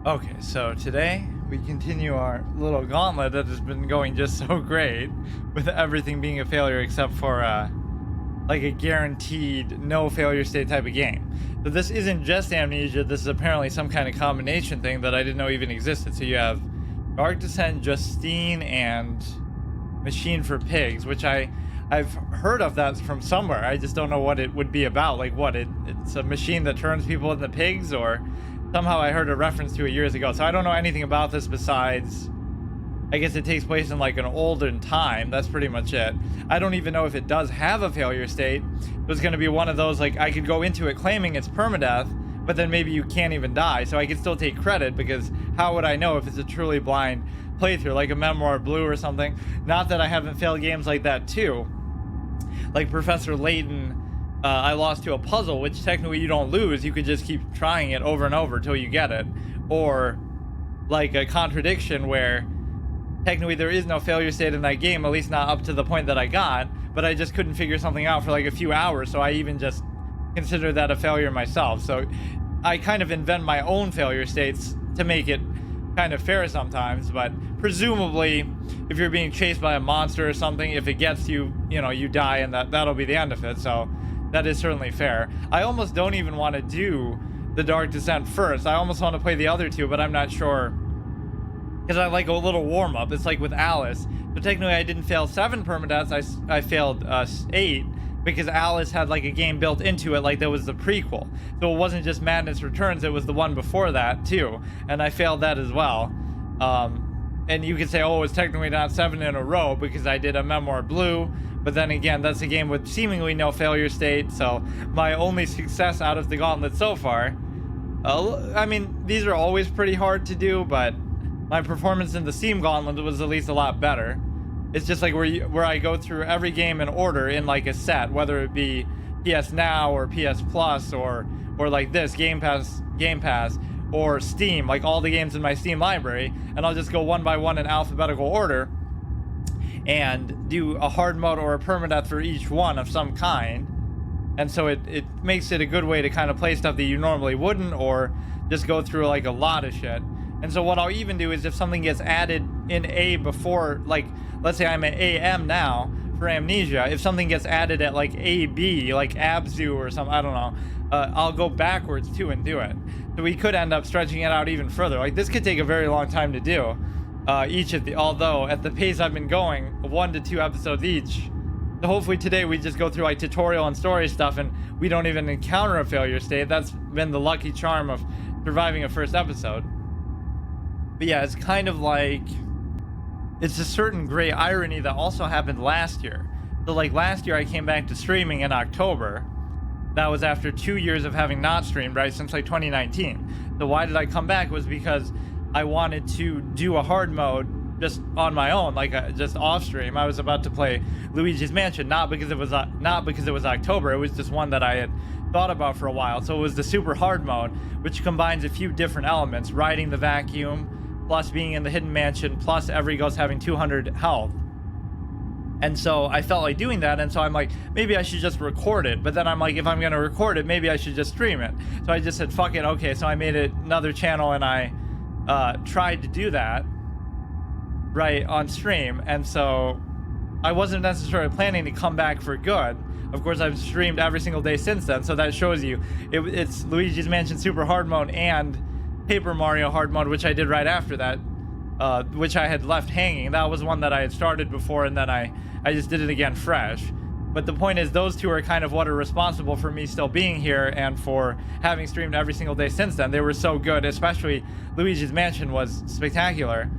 Okay, so today we continue our little gauntlet that has been going just so great, with everything being a failure except for like a guaranteed no failure state type of game. So this isn't just Amnesia, this is apparently some kind of combination thing that I didn't know even existed. So you have Dark Descent, Justine, and Machine for Pigs, which I've heard of that from somewhere. I just don't know what it would be about. Like what it's a machine that turns people into pigs, or somehow I heard a reference to it years ago. So I don't know anything about this besides I guess it takes place in like an olden time. That's pretty much it. I don't even know if it does have a failure state. It was going to be one of those, like, I could go into it claiming it's permadeath, but then maybe you can't even die. So I could still take credit, because how would I know if it's a truly blind playthrough, like a Memoir Blue or something? Not that I haven't failed games like that too. Like Professor Layton, I lost to a puzzle, which technically you don't lose. You could just keep trying it over and over until you get it. Or like a Contradiction, where technically there is no failure state in that game, at least not up to the point that I got, but I just couldn't figure something out for like a few hours, so I even just consider that a failure myself. So I kind of invent my own failure states to make it kind of fair sometimes, but presumably if you're being chased by a monster or something, if it gets you, you die, and that'll be the end of it. So that is certainly fair. I almost don't even want to do the Dark Descent first. I almost want to play the other two, but I'm not sure, because I like a little warm-up. It's like with Alice. But technically I didn't fail 7 permadeaths. I failed 8, because Alice had like a game built into it, like that was the prequel. So it wasn't just Madness Returns, it was the one before that too, and I failed that as well. And you could say, oh, it's technically not 7 in a row because I did a Memoir Blue, but then again, that's a game with seemingly no failure state. So my only success out of the gauntlet so far, I mean, these are always pretty hard to do, but my performance in the Steam Gauntlet was at least a lot better. It's just like where I go through every game in order in like a set, whether it be PS Now or PS Plus or like this Game Pass, or Steam, like all the games in my Steam library, and I'll just go one by one in alphabetical order and do a hard mode or a permadeath for each one of some kind. And so it makes it a good way to kind of play stuff that you normally wouldn't, or just go through like a lot of shit. And so what I'll even do is, if something gets added in A before, like, let's say I'm at AM now for Amnesia, if something gets added at like AB, like Abzu or something, I don't know, I'll go backwards too and do it. So we could end up stretching it out even further. Like, this could take a very long time to do, although at the pace I've been going, 1 to 2 episodes each. So hopefully today we just go through like tutorial and story stuff, and we don't even encounter a failure state. That's been the lucky charm of surviving a first episode. But yeah, it's kind of like, it's a certain great irony that also happened last year. So like last year I came back to streaming in October. That was after 2 years of having not streamed, right, since like 2019. So why did I come back? Was because I wanted to do a hard mode just on my own, like just off stream. I was about to play Luigi's Mansion, not because it was October. It was just one that I had thought about for a while. So it was the super hard mode, which combines a few different elements: riding the vacuum, plus being in the hidden mansion, plus every ghost having 200 health. And so I felt like doing that, and so I'm like, maybe I should just record it. But then I'm like, if I'm gonna record it, maybe I should just stream it. So I just said, fuck it. Okay, so I made another channel, and I tried to do that right on stream. And so I wasn't necessarily planning to come back for good. Of course, I've streamed every single day since then, so that shows you it's Luigi's Mansion Super Hard Mode and Paper Mario Hard Mode, which I did right after that, which I had left hanging. That was one that I had started before, and then I just did it again fresh. But the point is, those two are kind of what are responsible for me still being here and for having streamed every single day since then. They were so good, especially Luigi's Mansion was spectacular,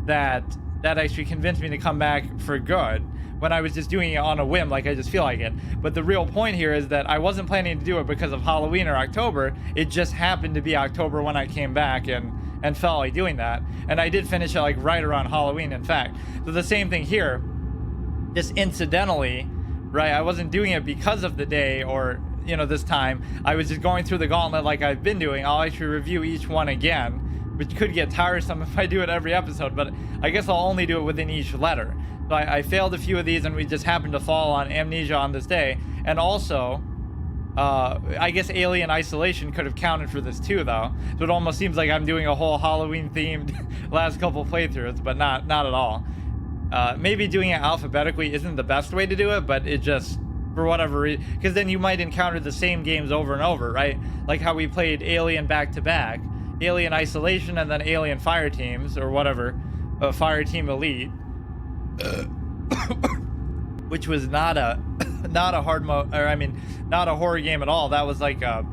that actually convinced me to come back for good, when I was just doing it on a whim, like I just feel like it. But the real point here is that I wasn't planning to do it because of Halloween or October. It just happened to be October when I came back and felt like doing that. And I did finish it like right around Halloween, in fact. So the same thing here, just incidentally, right? I wasn't doing it because of the day or, this time. I was just going through the gauntlet like I've been doing. I'll actually review each one again, which could get tiresome if I do it every episode, but I guess I'll only do it within each letter. So I failed a few of these, and we just happened to fall on Amnesia on this day. And also, I guess Alien Isolation could have counted for this too, though. So it almost seems like I'm doing a whole Halloween themed last couple playthroughs, but not at all. Maybe doing it alphabetically isn't the best way to do it, but it just, for whatever reason, because then you might encounter the same games over and over, right? Like how we played Alien back to back, Alien Isolation, and then Alien Fire Teams, or whatever, Fire Team Elite, which was not a hard mode, or I mean, not a horror game at all. That was like a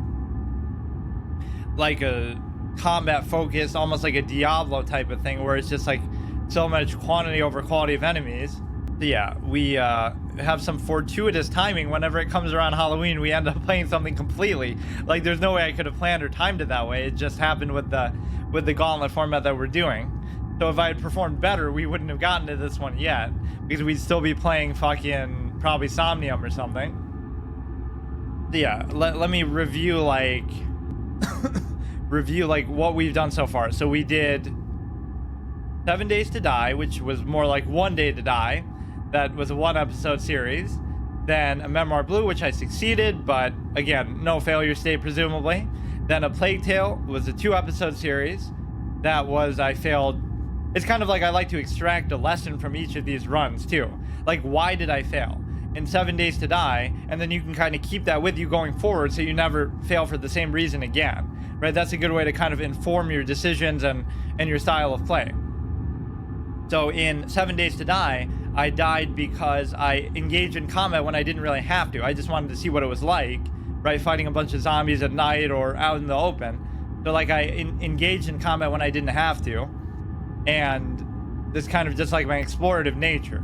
combat focused, almost like a Diablo type of thing, where it's just like so much quantity over quality of enemies. So yeah, we have some fortuitous timing. Whenever it comes around Halloween, we end up playing something completely, like, there's no way I could have planned or timed it that way. It just happened with the gauntlet format that we're doing. So if I had performed better, we wouldn't have gotten to this one yet, because we'd still be playing fucking probably Somnium or something. So yeah, let me review like what we've done so far. So we did 7 Days to Die, which was more like 1 Day to Die. That was a 1-episode series. Then a Memoir Blue, which I succeeded, but again, no failure state presumably. Then a Plague Tale was a 2-episode series. That was, I failed. It's kind of like I like to extract a lesson from each of these runs too. Like, why did I fail in 7 Days to Die? And then you can kind of keep that with you going forward, so you never fail for the same reason again, right? That's a good way to kind of inform your decisions and your style of play. So in 7 Days to Die, I died because I engaged in combat when I didn't really have to. I just wanted to see what it was like, right? Fighting a bunch of zombies at night or out in the open. So like I engaged in combat when I didn't have to. And this kind of just like my explorative nature.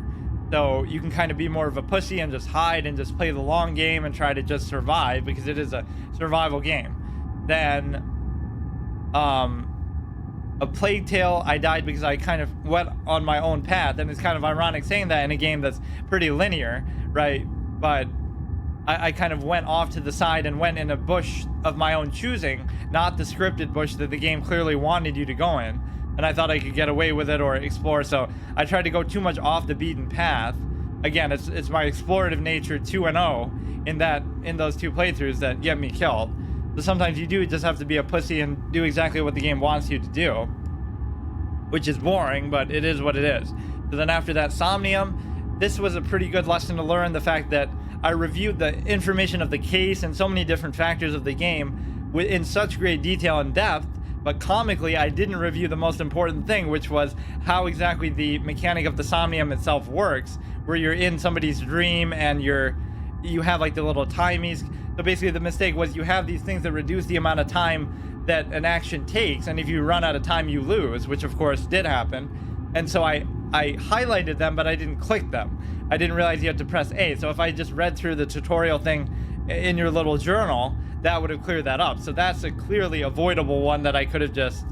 So you can kind of be more of a pussy and just hide and just play the long game and try to just survive, because it is a survival game. Then a Plague Tale, I died because I kind of went on my own path, and it's kind of ironic saying that in a game that's pretty linear, right? But I kind of went off to the side and went in a bush of my own choosing, not the scripted bush that the game clearly wanted you to go in. And I thought I could get away with it or explore, so I tried to go too much off the beaten path. Again, it's my explorative nature 2-0 in those 2 playthroughs that get me killed. So sometimes you do just have to be a pussy and do exactly what the game wants you to do, which is boring, but it is what it is. So then after that, Somnium, this was a pretty good lesson to learn, the fact that I reviewed the information of the case and so many different factors of the game in such great detail and depth, but comically I didn't review the most important thing, which was how exactly the mechanic of the Somnium itself works, where you're in somebody's dream and you have like the little timies. So basically the mistake was you have these things that reduce the amount of time that an action takes, and if you run out of time you lose, which of course did happen. And so I highlighted them, but I didn't click them. I didn't realize you had to press A. So if I just read through the tutorial thing in your little journal, that would have cleared that up. So that's a clearly avoidable one that I could have just...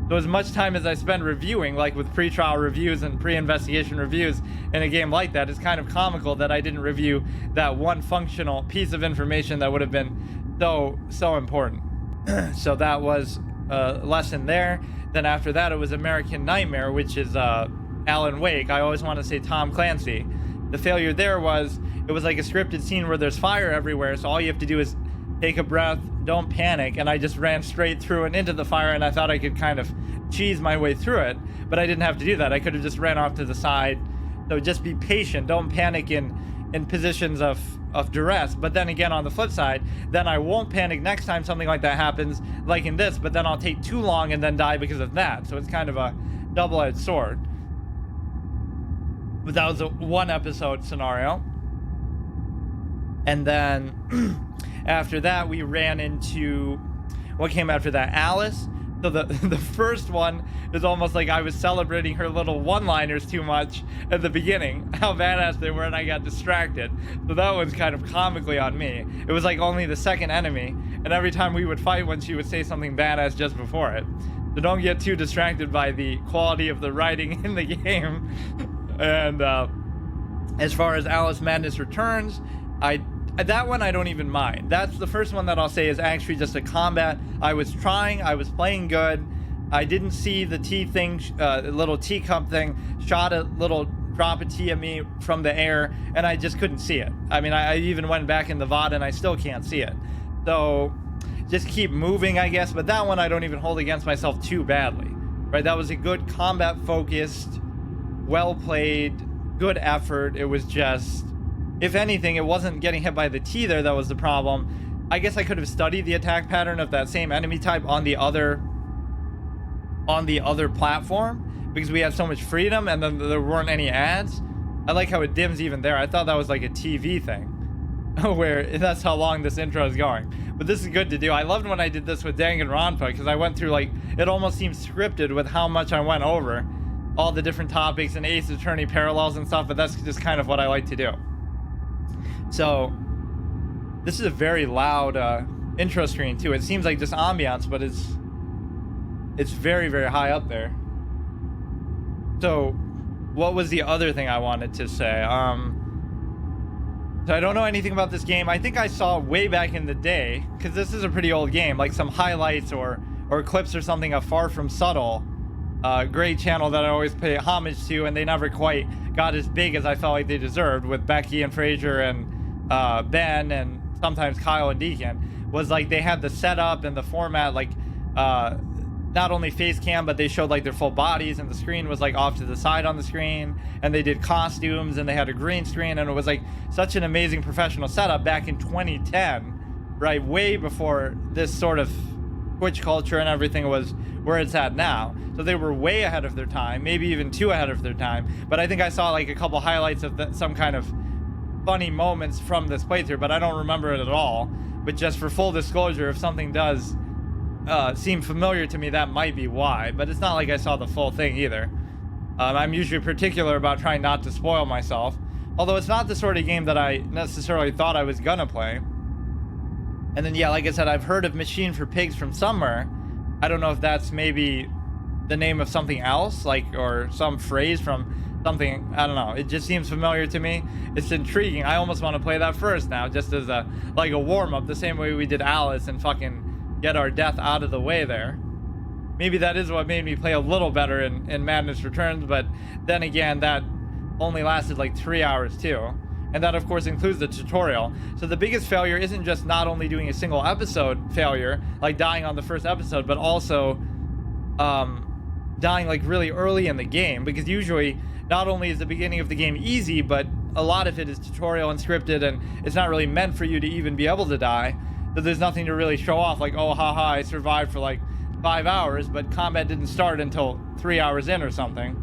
So as much time as I spend reviewing, like with pre-trial reviews and pre-investigation reviews in a game like that, it's kind of comical that I didn't review that one functional piece of information that would have been so important. So that was a lesson there. Then after that, it was American Nightmare, which is Alan Wake. I always want to say Tom Clancy. The failure there was, it was like a scripted scene where there's fire everywhere, so all you have to do is take a breath, don't panic, and I just ran straight through and into the fire, and I thought I could kind of cheese my way through it, but I didn't have to do that. I could have just ran off to the side. So just be patient, don't panic in positions of duress. But then again, on the flip side, then I won't panic next time something like that happens, like in this, but then I'll take too long and then die because of that. So it's kind of a double-edged sword. But that was a 1-episode scenario. And then after that, we ran into what came after that, Alice. So the first one is almost like I was celebrating her little one-liners too much at the beginning, how badass they were, and I got distracted. So that was kind of comically on me. It was like only the second enemy, and every time we would fight one, she would say something badass just before it. So don't get too distracted by the quality of the writing in the game. And as far as Alice Madness Returns, that one I don't even mind. That's the first one that I'll say is actually just a combat. I was playing good. I didn't see the tea thing, little teacup thing, shot a little drop a T at me from the air, and I just couldn't see it. I mean, I even went back in the VOD and I still can't see it. So just keep moving, I guess. But that one I don't even hold against myself too badly, right? That was a good combat focused, well played, good effort. It was just, if anything, it wasn't getting hit by the T there that was the problem. I guess I could have studied the attack pattern of that same enemy type on the other platform, because we had so much freedom and then there weren't any ads. I like how it dims even there. I thought that was like a TV thing where that's how long this intro is going. But this is good to do. I loved when I did this with Danganronpa, because I went through, like, it almost seemed scripted with how much I went over all the different topics and Ace Attorney parallels and stuff, but that's just kind of what I like to do. So this is a very loud intro screen too. It seems like just ambiance, but it's very, very high up there. So what was the other thing I wanted to say? So I don't know anything about this game. I think I saw way back in the day, because this is a pretty old game, like some highlights or clips or something of Far From Subtle. Great channel that I always pay homage to, and they never quite got as big as I felt like they deserved, with Becky and Fraser and Ben and sometimes Kyle and Deacon. Was like they had the setup and the format, like not only face cam, but they showed like their full bodies, and the screen was like off to the side on the screen, and they did costumes, and they had a green screen, and it was like such an amazing professional setup back in 2010, right? Way before this sort of Twitch culture and everything was where it's at now. So they were way ahead of their time, maybe even too ahead of their time. But I think I saw like a couple highlights of some kind of funny moments from this playthrough, but I don't remember it at all. But just for full disclosure, if something does seem familiar to me, that might be why. But it's not like I saw the full thing either. I'm usually particular about trying not to spoil myself, although it's not the sort of game that I necessarily thought I was gonna play. And then, yeah, like I said, I've heard of Machine for Pigs from somewhere. I don't know if that's maybe the name of something else, like, or some phrase from something. I don't know. It just seems familiar to me. It's intriguing. I almost want to play that first now, just as a warm-up, the same way we did Alice, and fucking get our death out of the way there. Maybe that is what made me play a little better in Madness Returns, but then again, that only lasted like 3 hours too. And that, of course, includes the tutorial. So the biggest failure isn't just not only doing a single episode failure, like dying on the first episode, but also dying like really early in the game. Because usually, not only is the beginning of the game easy, but a lot of it is tutorial and scripted, and it's not really meant for you to even be able to die. So there's nothing to really show off, like, oh, haha, I survived for like 5 hours, but combat didn't start until 3 hours in or something,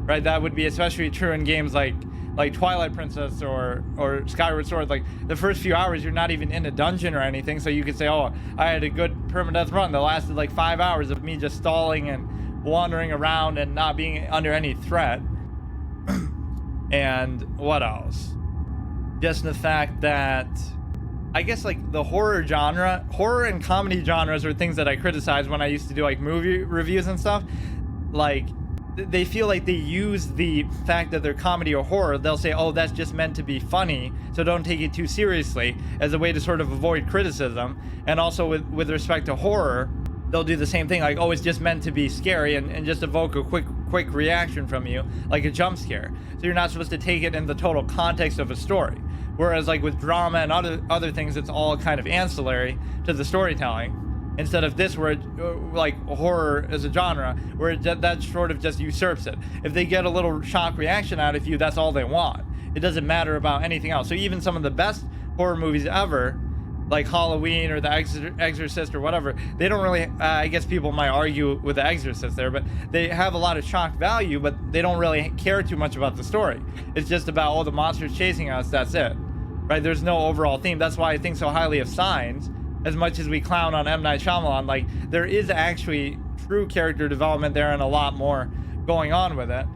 right? That would be especially true in games like Twilight Princess or Skyward Sword. Like, the first few hours, you're not even in a dungeon or anything, so you could say, oh, I had a good permadeath run that lasted like 5 hours of me just stalling and wandering around and not being under any threat. And what else? Just the fact that I guess like the horror and comedy genres are things that I criticize when I used to do like movie reviews and stuff. Like, they feel like they use the fact that they're comedy or horror. They'll say, oh, that's just meant to be funny, so don't take it too seriously, as a way to sort of avoid criticism. And also with respect to horror, they'll do the same thing, like, oh, it's just meant to be scary and just evoke a quick reaction from you, like a jump scare. So you're not supposed to take it in the total context of a story. Whereas like with drama and other things, it's all kind of ancillary to the storytelling. Instead of this, where like horror as a genre, where that sort of just usurps it. If they get a little shock reaction out of you, that's all they want. It doesn't matter about anything else. So even some of the best horror movies ever, like Halloween or The Exorcist or whatever, they don't really, I guess people might argue with The Exorcist there, but they have a lot of shock value, but they don't really care too much about the story. It's just about, oh, the monster's chasing us, that's it. Right? There's no overall theme. That's why I think so highly of Signs. As much as we clown on M. Night Shyamalan, like, there is actually true character development there and a lot more going on with it.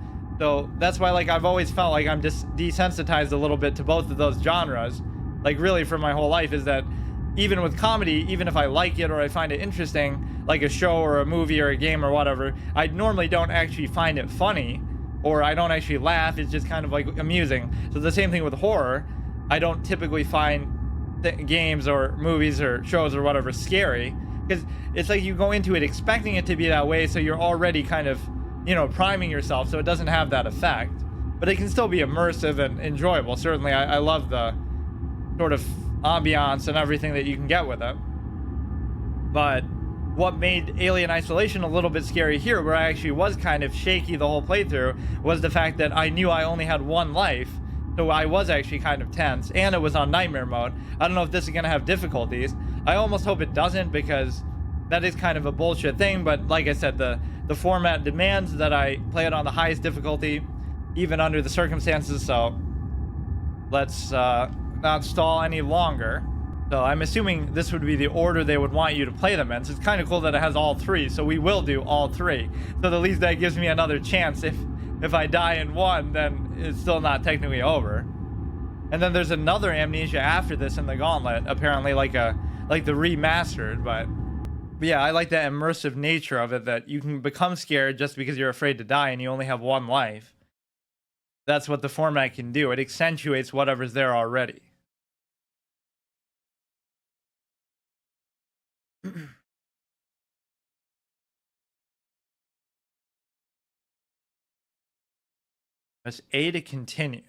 So that's why, like, I've always felt like I'm just desensitized a little bit to both of those genres. Like, really, for my whole life, is that even with comedy, even if I like it or I find it interesting, like a show or a movie or a game or whatever, I normally don't actually find it funny, or I don't actually laugh. It's just kind of like amusing. So the same thing with horror. I don't typically find games or movies or shows or whatever scary, because it's like you go into it expecting it to be that way, so you're already kind of, you know, priming yourself, so it doesn't have that effect. but it can still be immersive and enjoyable. Certainly, I love the sort of ambiance and everything that you can get with it. But what made Alien Isolation a little bit scary here, where I actually was kind of shaky the whole playthrough, was the fact that I knew I only had one life. So I was actually kind of tense, and it was on nightmare mode. I don't know if this is going to have difficulties. I almost hope it doesn't, because that is kind of a bullshit thing. But like I said, the format demands that I play it on the highest difficulty, even under the circumstances. So let's not stall any longer. So I'm assuming this would be the order they would want you to play them in. So it's kind of cool that it has all three. So we will do all three. So at least that gives me another chance. If I die in one, then it's still not technically over. And then there's another Amnesia after this in the Gauntlet, apparently like the remastered. But yeah, I like that immersive nature of it, that you can become scared just because you're afraid to die and you only have one life. That's what the format can do. It accentuates whatever's there already. Press A to continue.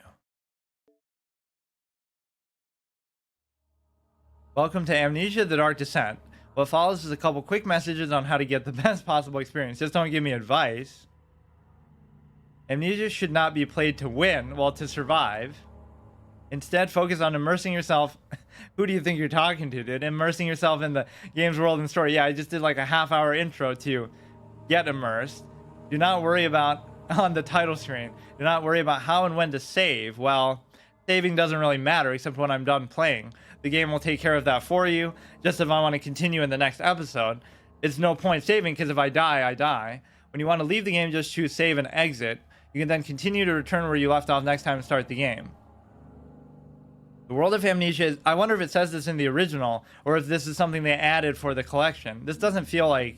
Welcome to Amnesia: The Dark Descent. What follows is a couple quick messages on how to get the best possible experience. Just don't give me advice. Amnesia should not be played to win, well, to survive. Instead, focus on immersing yourself. Who do you think you're talking to, dude? Immersing yourself in the game's world and story. Yeah, I just did like a half-hour intro to get immersed. Do not worry about, on the title screen, do not worry about how and when to save. Well, saving doesn't really matter except when I'm done playing. The game will take care of that for you. Just if I want to continue in the next episode, it's no point saving, because if I die, I die. When you want to leave the game, just choose save and exit. You can then continue to return where you left off next time and start the game. The world of Amnesia is, I wonder if it says this in the original, or if this is something they added for the collection. This doesn't feel like...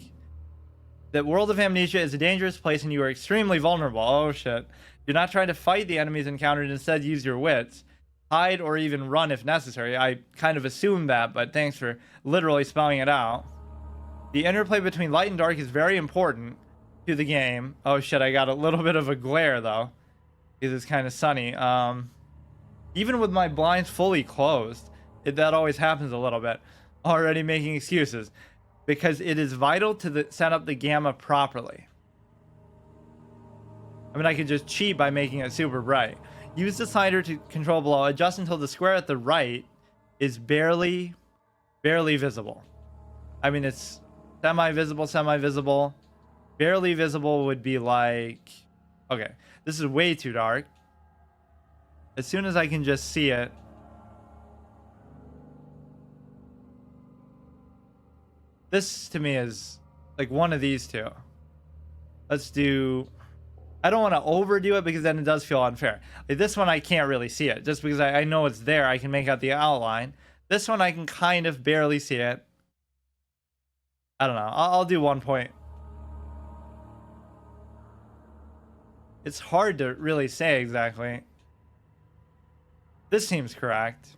The world of Amnesia is a dangerous place and you are extremely vulnerable. Oh shit. Do not try to fight the enemies encountered, instead use your wits. Hide or even run if necessary. I kind of assumed that, but thanks for literally spelling it out. The interplay between light and dark is very important to the game. Oh shit, I got a little bit of a glare though, because it's kind of sunny. Even with my blinds fully closed, that always happens a little bit. Already making excuses. Because it is vital to set up the gamma properly. I mean, I could just cheat by making it super bright. Use the slider to control below. Adjust until the square at the right is barely visible. I mean, it's semi-visible. Barely visible would be like... Okay, this is way too dark. As soon as I can just see it. This to me is like one of these two. Let's do... I don't want to overdo it because then it does feel unfair. Like this one I can't really see it. Just because I know it's there, I can make out the outline. This one I can kind of barely see it. I don't know. I'll do 1 point. It's hard to really say exactly. This seems correct.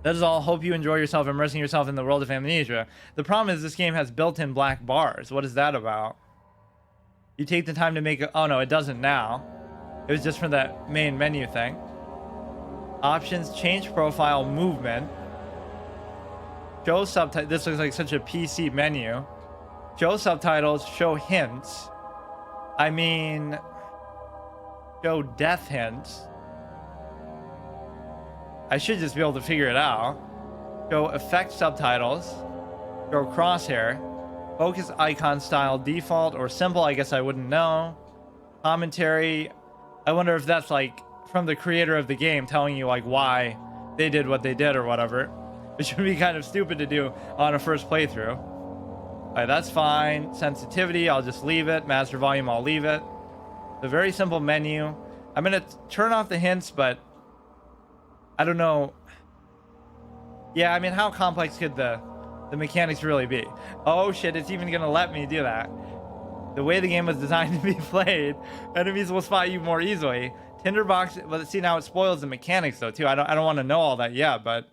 That is all. Hope you enjoy yourself immersing yourself in the world of Amnesia. The problem is this game has built-in black bars. What is that about? You take the time to make it... Oh no, it doesn't now. It was just for that main menu thing. Options, change profile, movement. Show subtitles. This looks like such a PC menu. Show subtitles, show hints. I mean... Show death hints. I should just be able to figure it out. Show effect subtitles. Show crosshair. Focus icon style default or simple. I guess I wouldn't know. Commentary. I wonder if that's like from the creator of the game telling you like why they did what they did or whatever. It should be kind of stupid to do on a first playthrough. Alright, that's fine. Sensitivity, I'll just leave it. Master volume, I'll leave it. The very simple menu. I'm gonna turn off the hints, but I don't know. Yeah, I mean, how complex could the mechanics really be? Oh shit, it's even gonna let me do that. The way the game was designed to be played, enemies will spot you more easily. Tinderbox, well, see, now it spoils the mechanics though too. I don't want to know all that yet, but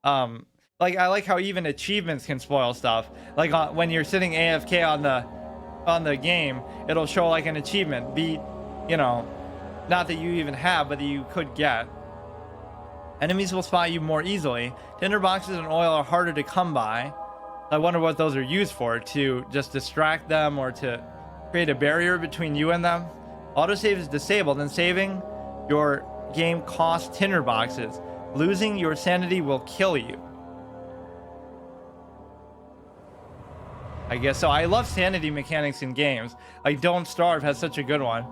like I like how even achievements can spoil stuff. Like when you're sitting AFK on the game, it'll show like an achievement: beat you know, not that you even have, but that you could get. Enemies will spot you more easily. Tinderboxes and oil are harder to come by. I wonder what those are used for, to just distract them or to create a barrier between you and them. Autosave is disabled, and saving your game costs tinderboxes. Losing your sanity will kill you. I guess so. I love sanity mechanics in games. Like Don't Starve has such a good one.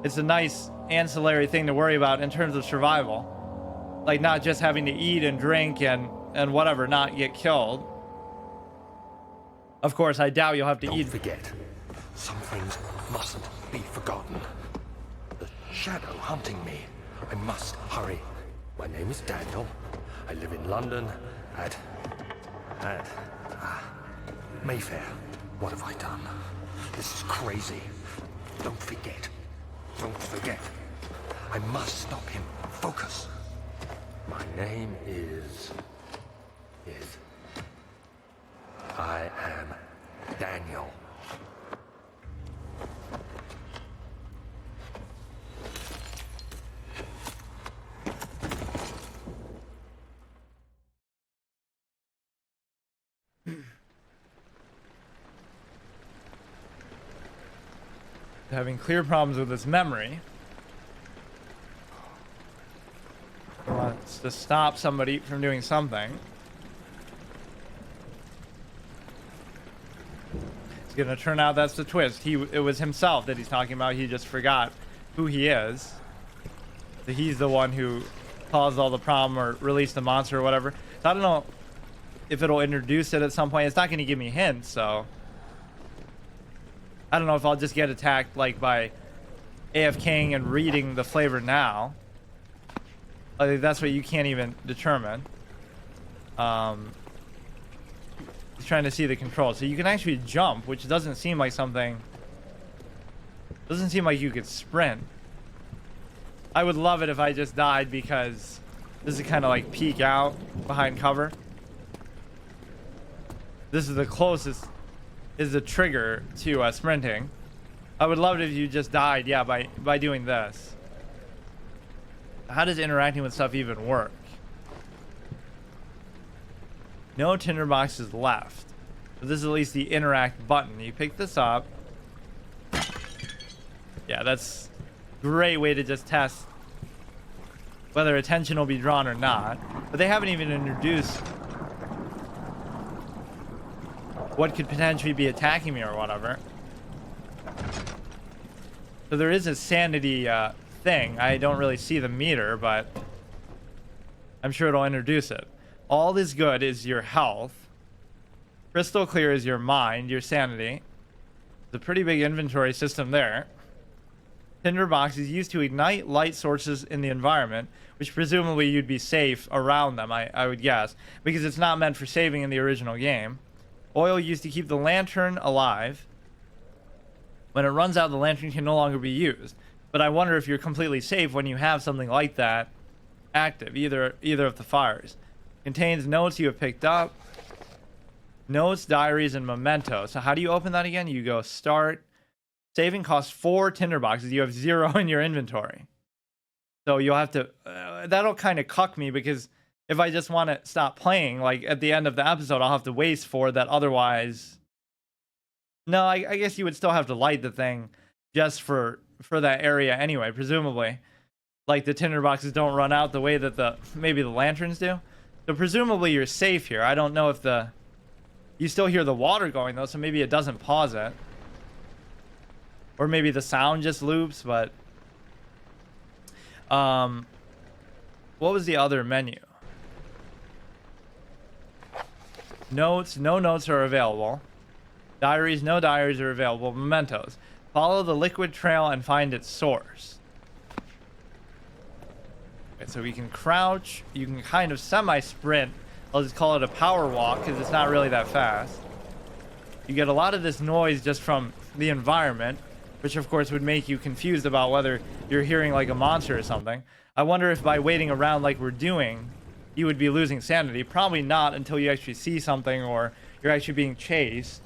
It's a nice ancillary thing to worry about in terms of survival. Like not just having to eat and drink and whatever, not get killed. Of course, I doubt you'll have to eat. Don't forget, some things mustn't be forgotten. The shadow hunting me. I must hurry. My name is Daniel. I live in London at Mayfair. What have I done? This is crazy. Don't forget. Don't forget. I must stop him. Focus. My name is... I am Daniel. Having clear problems with his memory. He wants to stop somebody from doing something. It's gonna turn out that's the twist. It was himself that he's talking about. He just forgot who he is. So he's the one who caused all the problem or released the monster or whatever. So I don't know if it'll introduce it at some point. It's not gonna give me hints, so I don't know if I'll just get attacked like by AFKing and reading the flavor now. I think that's what you can't even determine. He's trying to see the control. So you can actually jump, which doesn't seem like something... Doesn't seem like you could sprint. I would love it if I just died because this is kind of like peek out behind cover. This is the closest... is the trigger to sprinting. I would love it if you just died, yeah, by doing this. How does interacting with stuff even work? No tinderboxes left. So this is at least the interact button. You pick this up. Yeah, that's a great way to just test whether attention will be drawn or not. But they haven't even introduced what could potentially be attacking me or whatever. So there is a sanity thing. I don't really see the meter, but I'm sure it'll introduce it. All is good is your health. Crystal clear is your mind, your sanity. It's a pretty big inventory system there. Tinderbox is used to ignite light sources in the environment, which presumably you'd be safe around them, I would guess, because it's not meant for saving in the original game. Oil used to keep the lantern alive. When it runs out, the lantern can no longer be used. But I wonder if you're completely safe when you have something like that active, either of the fires. Contains notes you have picked up. Notes, diaries, and mementos. So how do you open that again? You go start. Saving costs 4 tinderboxes. You have 0 in your inventory. So you'll have to... that'll kind of cuck me because if I just want to stop playing, like at the end of the episode, I'll have to waste 4 that otherwise... No, I guess you would still have to light the thing just for that area anyway, presumably. Like the tinderboxes don't run out the way that maybe the lanterns do. So presumably you're safe here. I don't know if you still hear the water going though, so maybe it doesn't pause it. Or maybe the sound just loops, but what was the other menu? Notes, no notes are available. Diaries, no diaries are available. Mementos. Follow the liquid trail and find its source. Okay, so we can crouch. You can kind of semi-sprint. I'll just call it a power walk because it's not really that fast. You get a lot of this noise just from the environment, which of course would make you confused about whether you're hearing like a monster or something. I wonder if by waiting around like we're doing, you would be losing sanity. Probably not until you actually see something or you're actually being chased.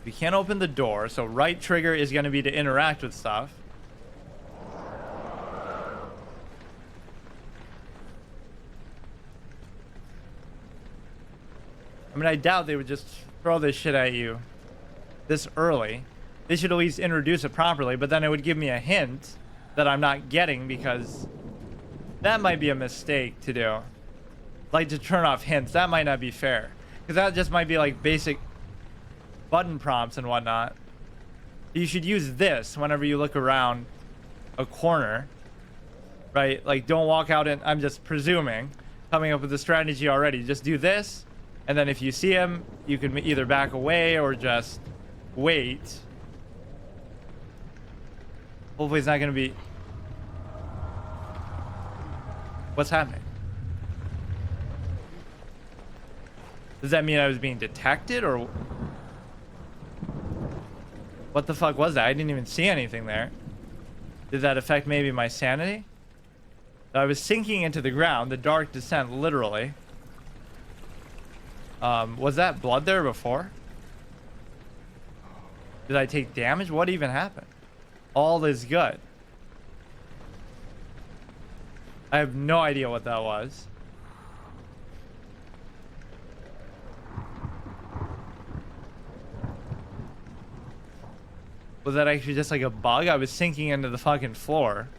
We can't open the door, so right trigger is going to be to interact with stuff. I mean, I doubt they would just throw this shit at you this early. They should at least introduce it properly, but then it would give me a hint that I'm not getting, because that might be a mistake to do. Like, to turn off hints, that might not be fair. Because that just might be like basic button prompts and whatnot. You should use this whenever you look around a corner, right? Like, don't walk out and, I'm just presuming, coming up with a strategy already. Just do this, and then if you see him, you can either back away or just wait. Hopefully it's not going to be... What's happening? Does that mean I was being detected, or... What the fuck was that? I didn't even see anything there. Did that affect maybe my sanity? I was sinking into the ground, the dark descent, literally. Was that blood there before? Did I take damage? What even happened? All is good. I have no idea what that was. Was that actually just like a bug? I was sinking into the fucking floor.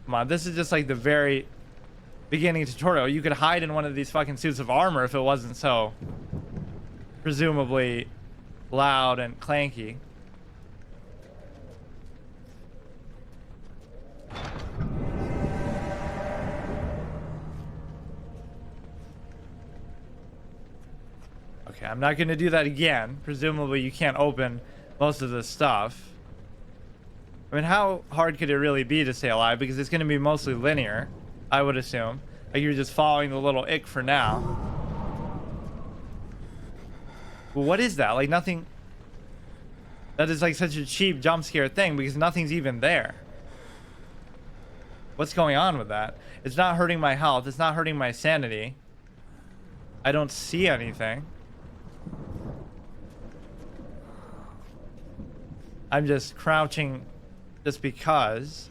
Come on, this is just like the very beginning tutorial. You could hide in one of these fucking suits of armor if it wasn't so presumably loud and clanky. Okay, I'm not going to do that again. Presumably you can't open most of this stuff. I mean, how hard could it really be to stay alive? Because it's going to be mostly linear, I would assume. Like, you're just following the little ick for now. Well, what is that? Like, nothing... That is like such a cheap jump scare thing, because nothing's even there. What's going on with that? It's not hurting my health. It's not hurting my sanity. I don't see anything. I'm just crouching just because.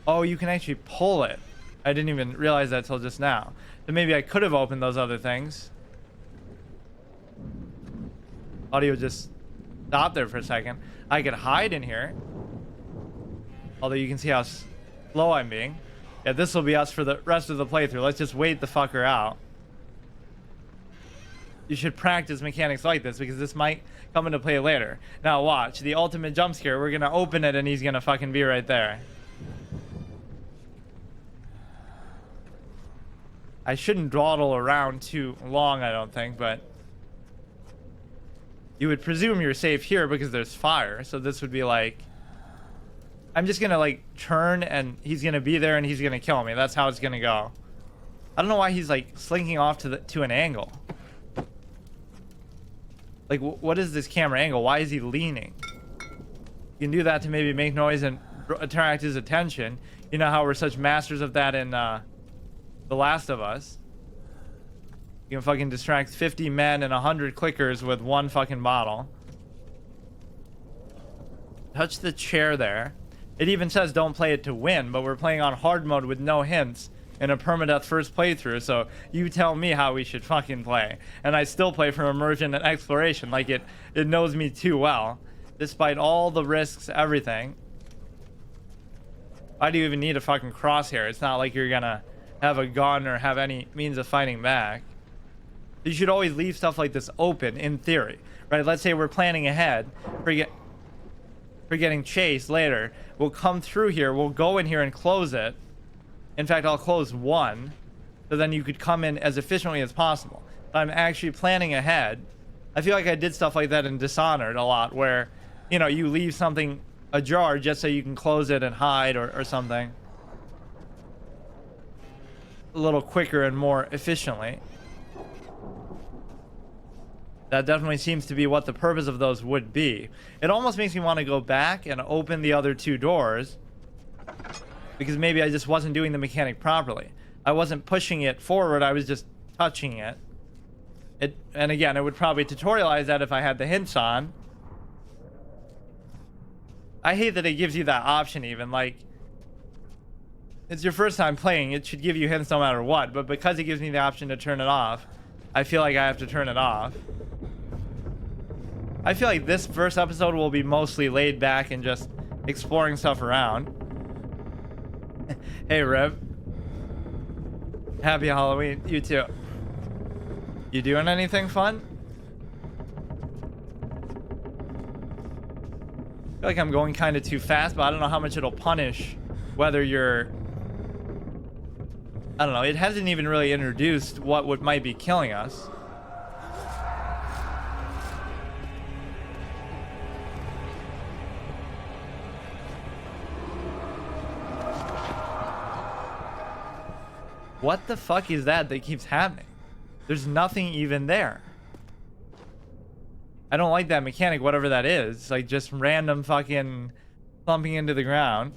Oh, you can actually pull it. I didn't even realize that till just now. So maybe I could have opened those other things. Audio just stopped there for a second. I could hide in here. Although you can see how slow I'm being. Yeah, this will be us for the rest of the playthrough. Let's just wait the fucker out. You should practice mechanics like this, because this might come into play later. Now watch, the ultimate jump scare. We're gonna open it and he's gonna fucking be right there. I shouldn't dawdle around too long, I don't think, but you would presume you're safe here because there's fire. So this would be like, I'm just gonna like turn and he's gonna be there and he's gonna kill me. That's how it's gonna go. I don't know why he's like slinking off to an angle. Like, what is this camera angle? Why is he leaning? You can do that to maybe make noise and attract his attention. You know how we're such masters of that in The Last of Us. You can fucking distract 50 men and 100 clickers with one fucking bottle. Touch the chair there. It even says don't play it to win, but we're playing on hard mode with no hints in a permadeath first playthrough, so you tell me how we should fucking play. And I still play from immersion and exploration, like it knows me too well, despite all the risks, everything. Why do you even need a fucking crosshair? It's not like you're gonna have a gun or have any means of fighting back. You should always leave stuff like this open, in theory, right? Let's say we're planning ahead for getting chased later. We'll come through here, we'll go in here and close it. In fact, I'll close one, so then you could come in as efficiently as possible. I'm actually planning ahead. I feel like I did stuff like that in Dishonored a lot, where, you know, you leave something ajar just so you can close it and hide or something. A little quicker and more efficiently. That definitely seems to be what the purpose of those would be. It almost makes me want to go back and open the other two doors, because maybe I just wasn't doing the mechanic properly. I wasn't pushing it forward, I was just touching it. And again, it would probably tutorialize that if I had the hints on. I hate that it gives you that option even, like, it's your first time playing, it should give you hints no matter what, but because it gives me the option to turn it off, I feel like I have to turn it off. I feel like this first episode will be mostly laid back and just exploring stuff around. Hey, Rev. Happy Halloween. You too. You doing anything fun? I feel like I'm going kind of too fast, but I don't know how much it'll punish whether you're... I don't know. It hasn't even really introduced what might be killing us. What the fuck is that keeps happening? There's nothing even there. I don't like that mechanic, whatever that is. Like, just random fucking thumping into the ground.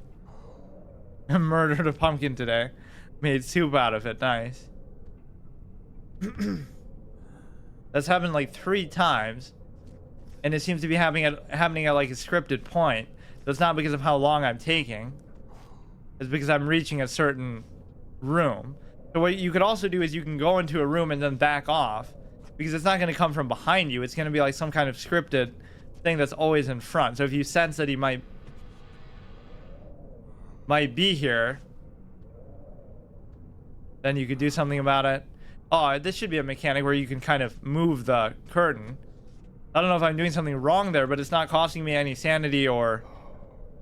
I murdered a pumpkin today. Made soup out of it. Nice. That's happened like 3 times. And it seems to be happening at like a scripted point. So it's not because of how long I'm taking. It's because I'm reaching a certain room. So what you could also do is you can go into a room and then back off, because it's not going to come from behind you. It's going to be like some kind of scripted thing that's always in front. So if you sense that he might be here, then you could do something about it. Oh, this should be a mechanic where you can kind of move the curtain. I don't know if I'm doing something wrong there, but it's not costing me any sanity or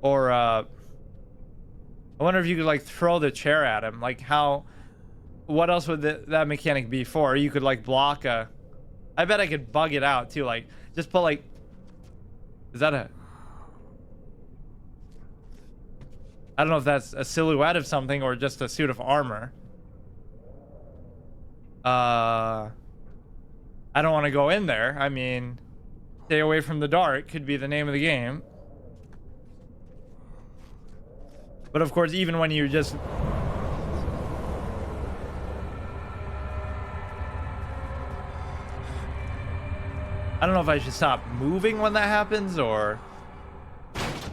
I wonder if you could like throw the chair at him. Like how... What else would that mechanic be for? Or you could like block a... I bet I could bug it out too. Like just put like... Is that a... I don't know if that's a silhouette of something or just a suit of armor. I don't want to go in there. I mean, stay away from the dark could be the name of the game. But of course, even when you just... I don't know if I should stop moving when that happens or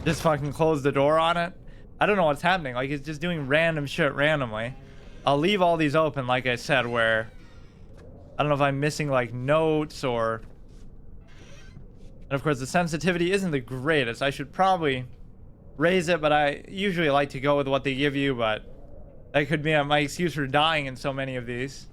just fucking close the door on it. I don't know what's happening. Like, it's just doing random shit randomly. I'll leave all these open, like I said, where I don't know if I'm missing like notes or... And of course, the sensitivity isn't the greatest. I should probably raise it, but I usually like to go with what they give you, but that could be my excuse for dying in so many of these.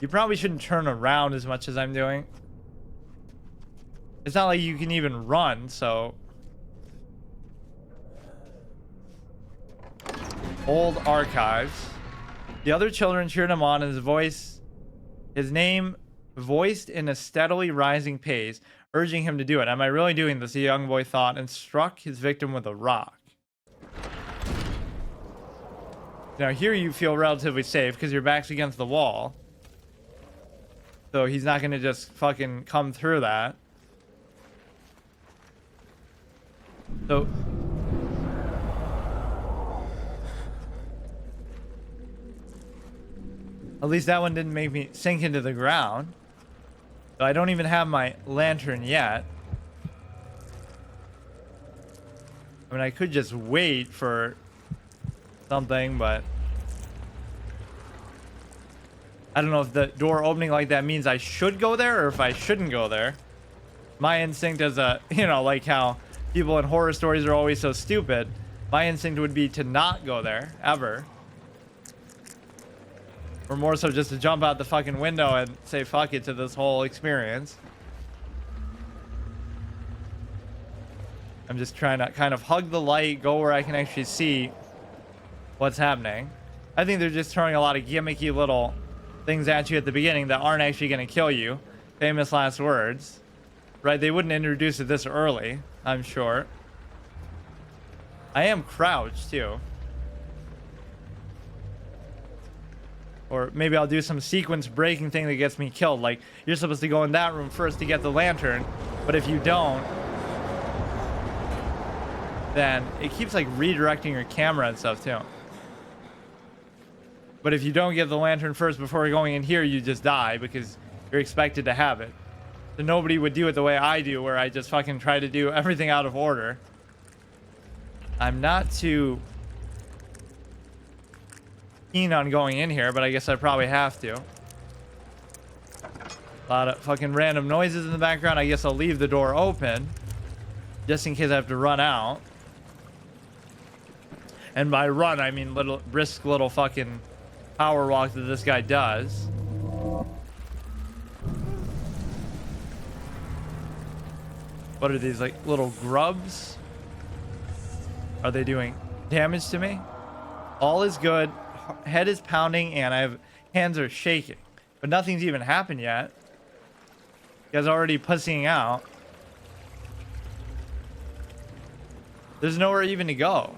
You probably shouldn't turn around as much as I'm doing. It's not like you can even run, so... Old archives. The other children cheered him on, and his name voiced in a steadily rising pace, urging him to do it. Am I really doing this? The young boy thought, and struck his victim with a rock. Now here you feel relatively safe because your back's against the wall. So he's not gonna just fucking come through that. So at least that one didn't make me sink into the ground. So I don't even have my lantern yet. I mean, I could just wait for something, but I don't know if the door opening like that means I should go there or if I shouldn't go there. My instinct is you know, like how people in horror stories are always so stupid. My instinct would be to not go there, ever. Or more so just to jump out the fucking window and say fuck it to this whole experience. I'm just trying to kind of hug the light, go where I can actually see what's happening. I think they're just throwing a lot of gimmicky little things at you at the beginning that aren't actually going to kill you. Famous last words. Right? They wouldn't introduce it this early, I'm sure. I am crouched, too. Or maybe I'll do some sequence breaking thing that gets me killed. Like, you're supposed to go in that room first to get the lantern, but if you don't... then it keeps like redirecting your camera and stuff too. But if you don't get the lantern first before going in here, you just die because you're expected to have it. So nobody would do it the way I do, where I just fucking try to do everything out of order. I'm not too keen on going in here, but I guess I probably have to. A lot of fucking random noises in the background. I guess I'll leave the door open just in case I have to run out. And by run, I mean little brisk little fucking power walk that this guy does. What are these, like little grubs? Are they doing damage to me? All is good. Head is pounding and I have hands are shaking, but nothing's even happened yet. You guys are already pussying out. There's nowhere even to go.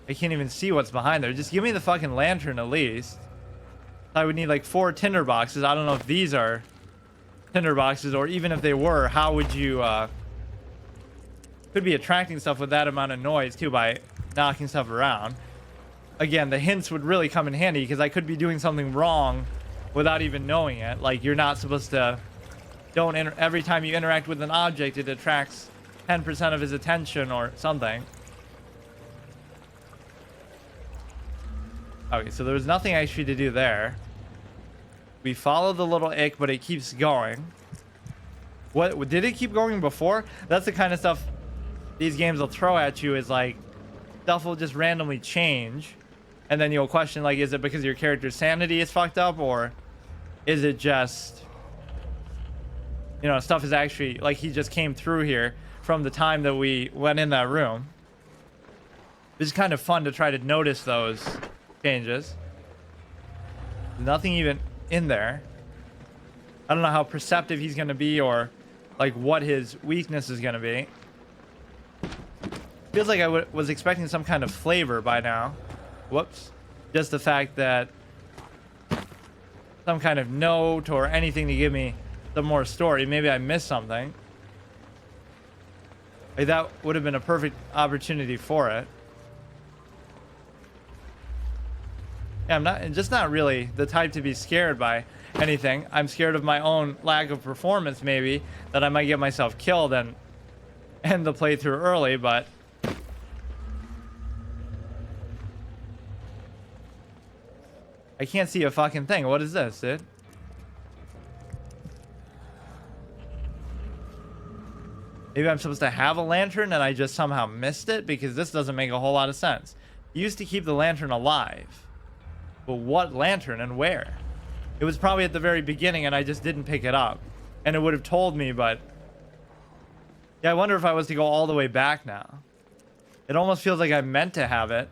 I can't even see what's behind there. Just give me the fucking lantern at least. I would need like 4 tinder boxes. I don't know if these are tinder boxes, or even if they were, how would you could be attracting stuff with that amount of noise too by knocking stuff around. Again, the hints would really come in handy because I could be doing something wrong without even knowing it. Like, you're not supposed to every time you interact with an object, it attracts 10% of his attention or something. Okay, so there was nothing actually to do there. We follow the little ick, but it keeps going. What did it keep going before? That's the kind of stuff these games will throw at you, is like stuff will just randomly change, and then you'll question, like, is it because your character's sanity is fucked up, or is it just, you know, stuff is actually like he just came through here from the time that we went in that room. It's kind of fun to try to notice those changes. Nothing even in there. I don't know how perceptive he's gonna be, or like what his weakness is gonna be. Feels like I was expecting some kind of flavor by now. Whoops. Just the fact that some kind of note or anything to give me some more story. Maybe I missed something. Like, that would have been a perfect opportunity for it. Yeah, I'm just not really the type to be scared by anything. I'm scared of my own lack of performance, maybe, that I might get myself killed and end the playthrough early, but I can't see a fucking thing. What is this, dude? Maybe I'm supposed to have a lantern and I just somehow missed it, because this doesn't make a whole lot of sense. You used to keep the lantern alive. But what lantern and where? It was probably at the very beginning and I just didn't pick it up. And it would have told me, but yeah, I wonder if I was to go all the way back now. It almost feels like I meant to have it.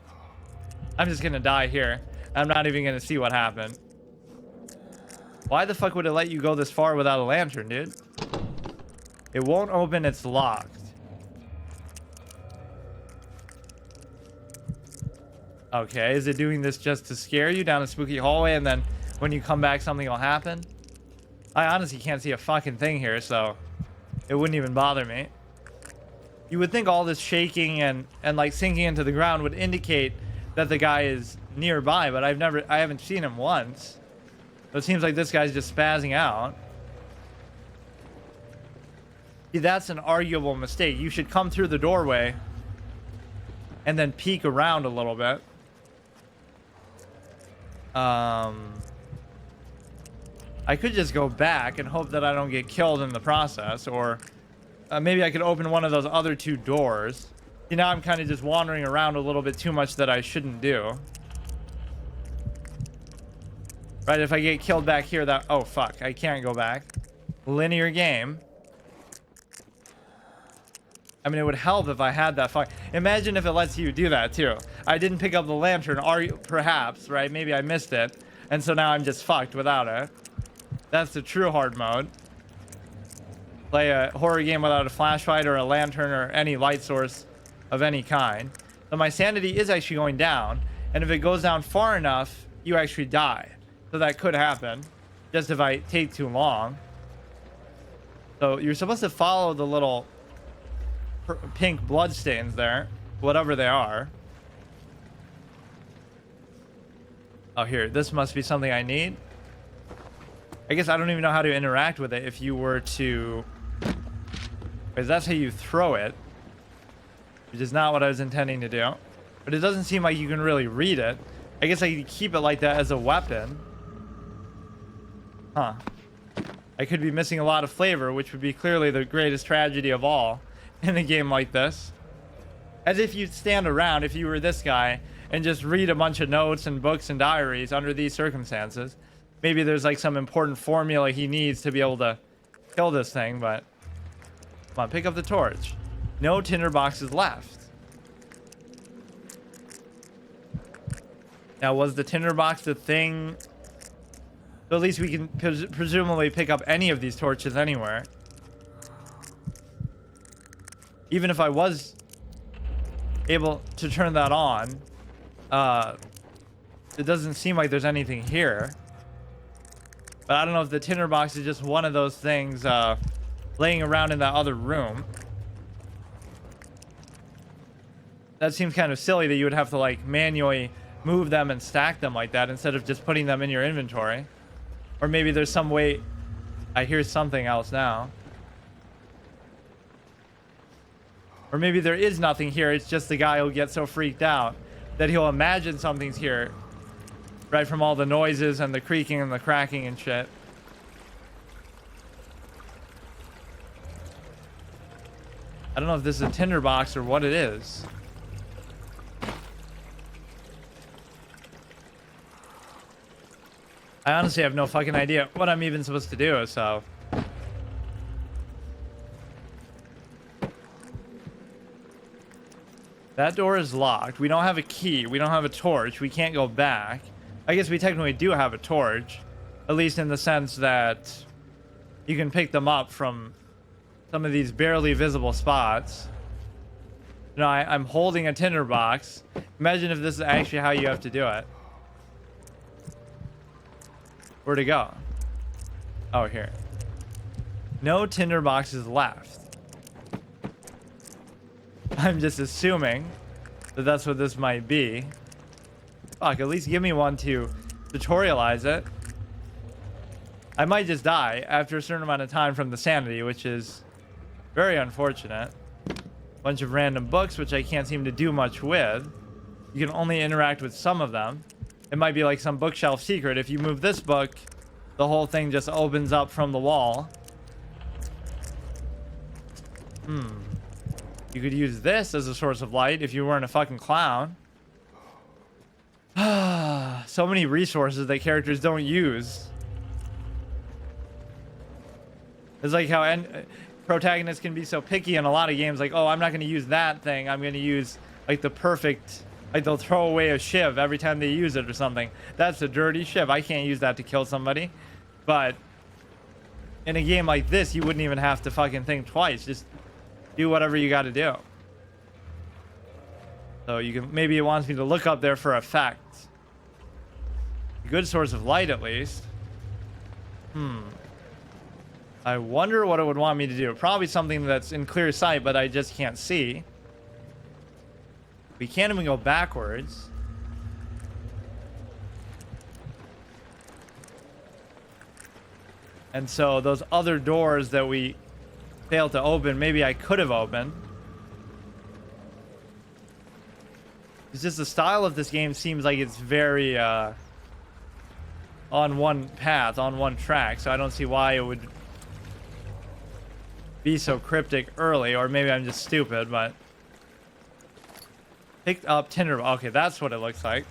I'm just gonna die here. I'm not even gonna see what happened. Why the fuck would it let you go this far without a lantern, dude? It won't open, it's locked. Okay, is it doing this just to scare you down a spooky hallway, and then when you come back something will happen? I honestly can't see a fucking thing here, so it wouldn't even bother me. You would think all this shaking and like sinking into the ground would indicate that the guy is nearby, but I haven't seen him once. So it seems like this guy's just spazzing out. See, that's an arguable mistake. You should come through the doorway and then peek around a little bit. I could just go back and hope that I don't get killed in the process, or maybe I could open one of those other 2 doors. You know, I'm kind of just wandering around a little bit too much that I shouldn't do. Right, if I get killed back here, that... Oh, fuck. I can't go back. Linear game. I mean, it would help if I had that fuck... Imagine if it lets you do that, too. I didn't pick up the lantern, or perhaps, right? Maybe I missed it. And so now I'm just fucked without it. That's the true hard mode. Play a horror game without a flashlight or a lantern or any light source of any kind. So my sanity is actually going down. And if it goes down far enough, you actually die. So that could happen. Just if I take too long. So you're supposed to follow the little pink blood stains there, whatever they are. Oh, here, this must be something I need. I guess I don't even know how to interact with it if you were to, because that's how you throw it, which is not what I was intending to do. But it doesn't seem like you can really read it. I guess I could keep it like that as a weapon. Huh. I could be missing a lot of flavor, which would be clearly the greatest tragedy of all in a game like this. As if you'd stand around, if you were this guy, and just read a bunch of notes and books and diaries under these circumstances. Maybe there's like some important formula he needs to be able to kill this thing, but... Come on, pick up the torch. No tinder boxes left. Now, was the tinder box the thing? So at least we can presumably pick up any of these torches anywhere. Even if I was able to turn that on, it doesn't seem like there's anything here. But I don't know if the tinder box is just one of those things laying around in that other room. That seems kind of silly that you would have to like manually move them and stack them like that instead of just putting them in your inventory. Or maybe there's some way. I hear something else now. Or maybe there is nothing here. It's just the guy who'll get so freaked out that he'll imagine something's here. Right from all the noises and the creaking and the cracking and shit. I don't know if this is a tinderbox or what it is. I honestly have no fucking idea what I'm even supposed to do, so... That door is locked. We don't have a key. We don't have a torch. We can't go back. I guess we technically do have a torch. At least in the sense that you can pick them up from some of these barely visible spots. You know, I'm holding a tinderbox. Imagine if this is actually how you have to do it. Where'd it go? Oh, here. No tinderboxes left. I'm just assuming that that's what this might be. Fuck, at least give me one to tutorialize it. I might just die after a certain amount of time from the sanity, which is very unfortunate. Bunch of random books, which I can't seem to do much with. You can only interact with some of them. It might be like some bookshelf secret. If you move this book, the whole thing just opens up from the wall. You could use this as a source of light if you weren't a fucking clown. So many resources that characters don't use. It's like how protagonists can be so picky in a lot of games. Like, oh, I'm not going to use that thing. I'm going to use like the perfect... Like they'll throw away a shiv every time they use it or something. That's a dirty shiv. I can't use that to kill somebody. But in a game like this, you wouldn't even have to fucking think twice. Just do whatever you got to do. So you can, maybe it wants me to look up there for effect. A good source of light, at least. I wonder what it would want me to do. Probably something that's in clear sight, but I just can't see. We can't even go backwards. And so those other doors that we failed to open, maybe I could have opened. It's just the style of this game seems like it's very on one path, on one track, so I don't see why it would be so cryptic early, or maybe I'm just stupid, but... Picked up tinder. Okay, that's what it looks like.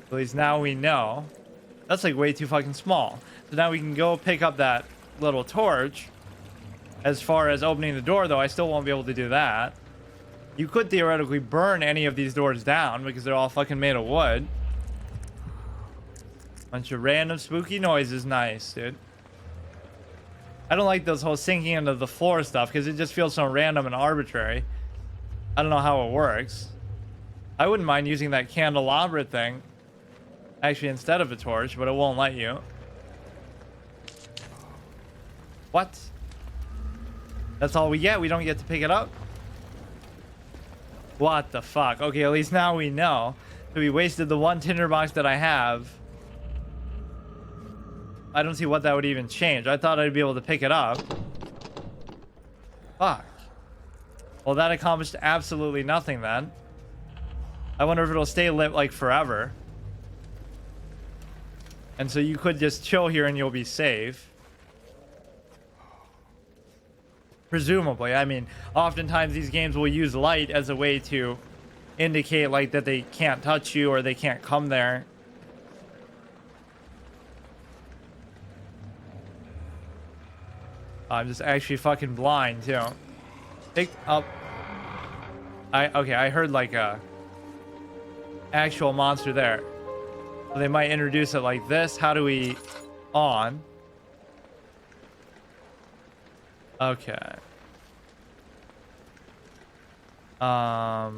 At least now we know. That's like way too fucking small. So now we can go pick up that little torch. As far as opening the door, though, I still won't be able to do that. You could theoretically burn any of these doors down because they're all fucking made of wood. Bunch of random spooky noises. Nice, dude. I don't like those whole sinking into the floor stuff because it just feels so random and arbitrary. I don't know how it works. I wouldn't mind using that candelabra thing actually instead of a torch, but it won't let you. What? That's all we get? We don't get to pick it up? What the fuck? Okay, at least now we know. So we wasted the one tinderbox that I have. I don't see what that would even change. I thought I'd be able to pick it up. Fuck. Well, that accomplished absolutely nothing then. I wonder if it'll stay lit like forever. And so you could just chill here and you'll be safe. Presumably. I mean, oftentimes these games will use light as a way to indicate like that they can't touch you or they can't come there. I'm just actually fucking blind too. Pick up. Okay, I heard like a actual monster there. So they might introduce it like this. How do we on? Okay. So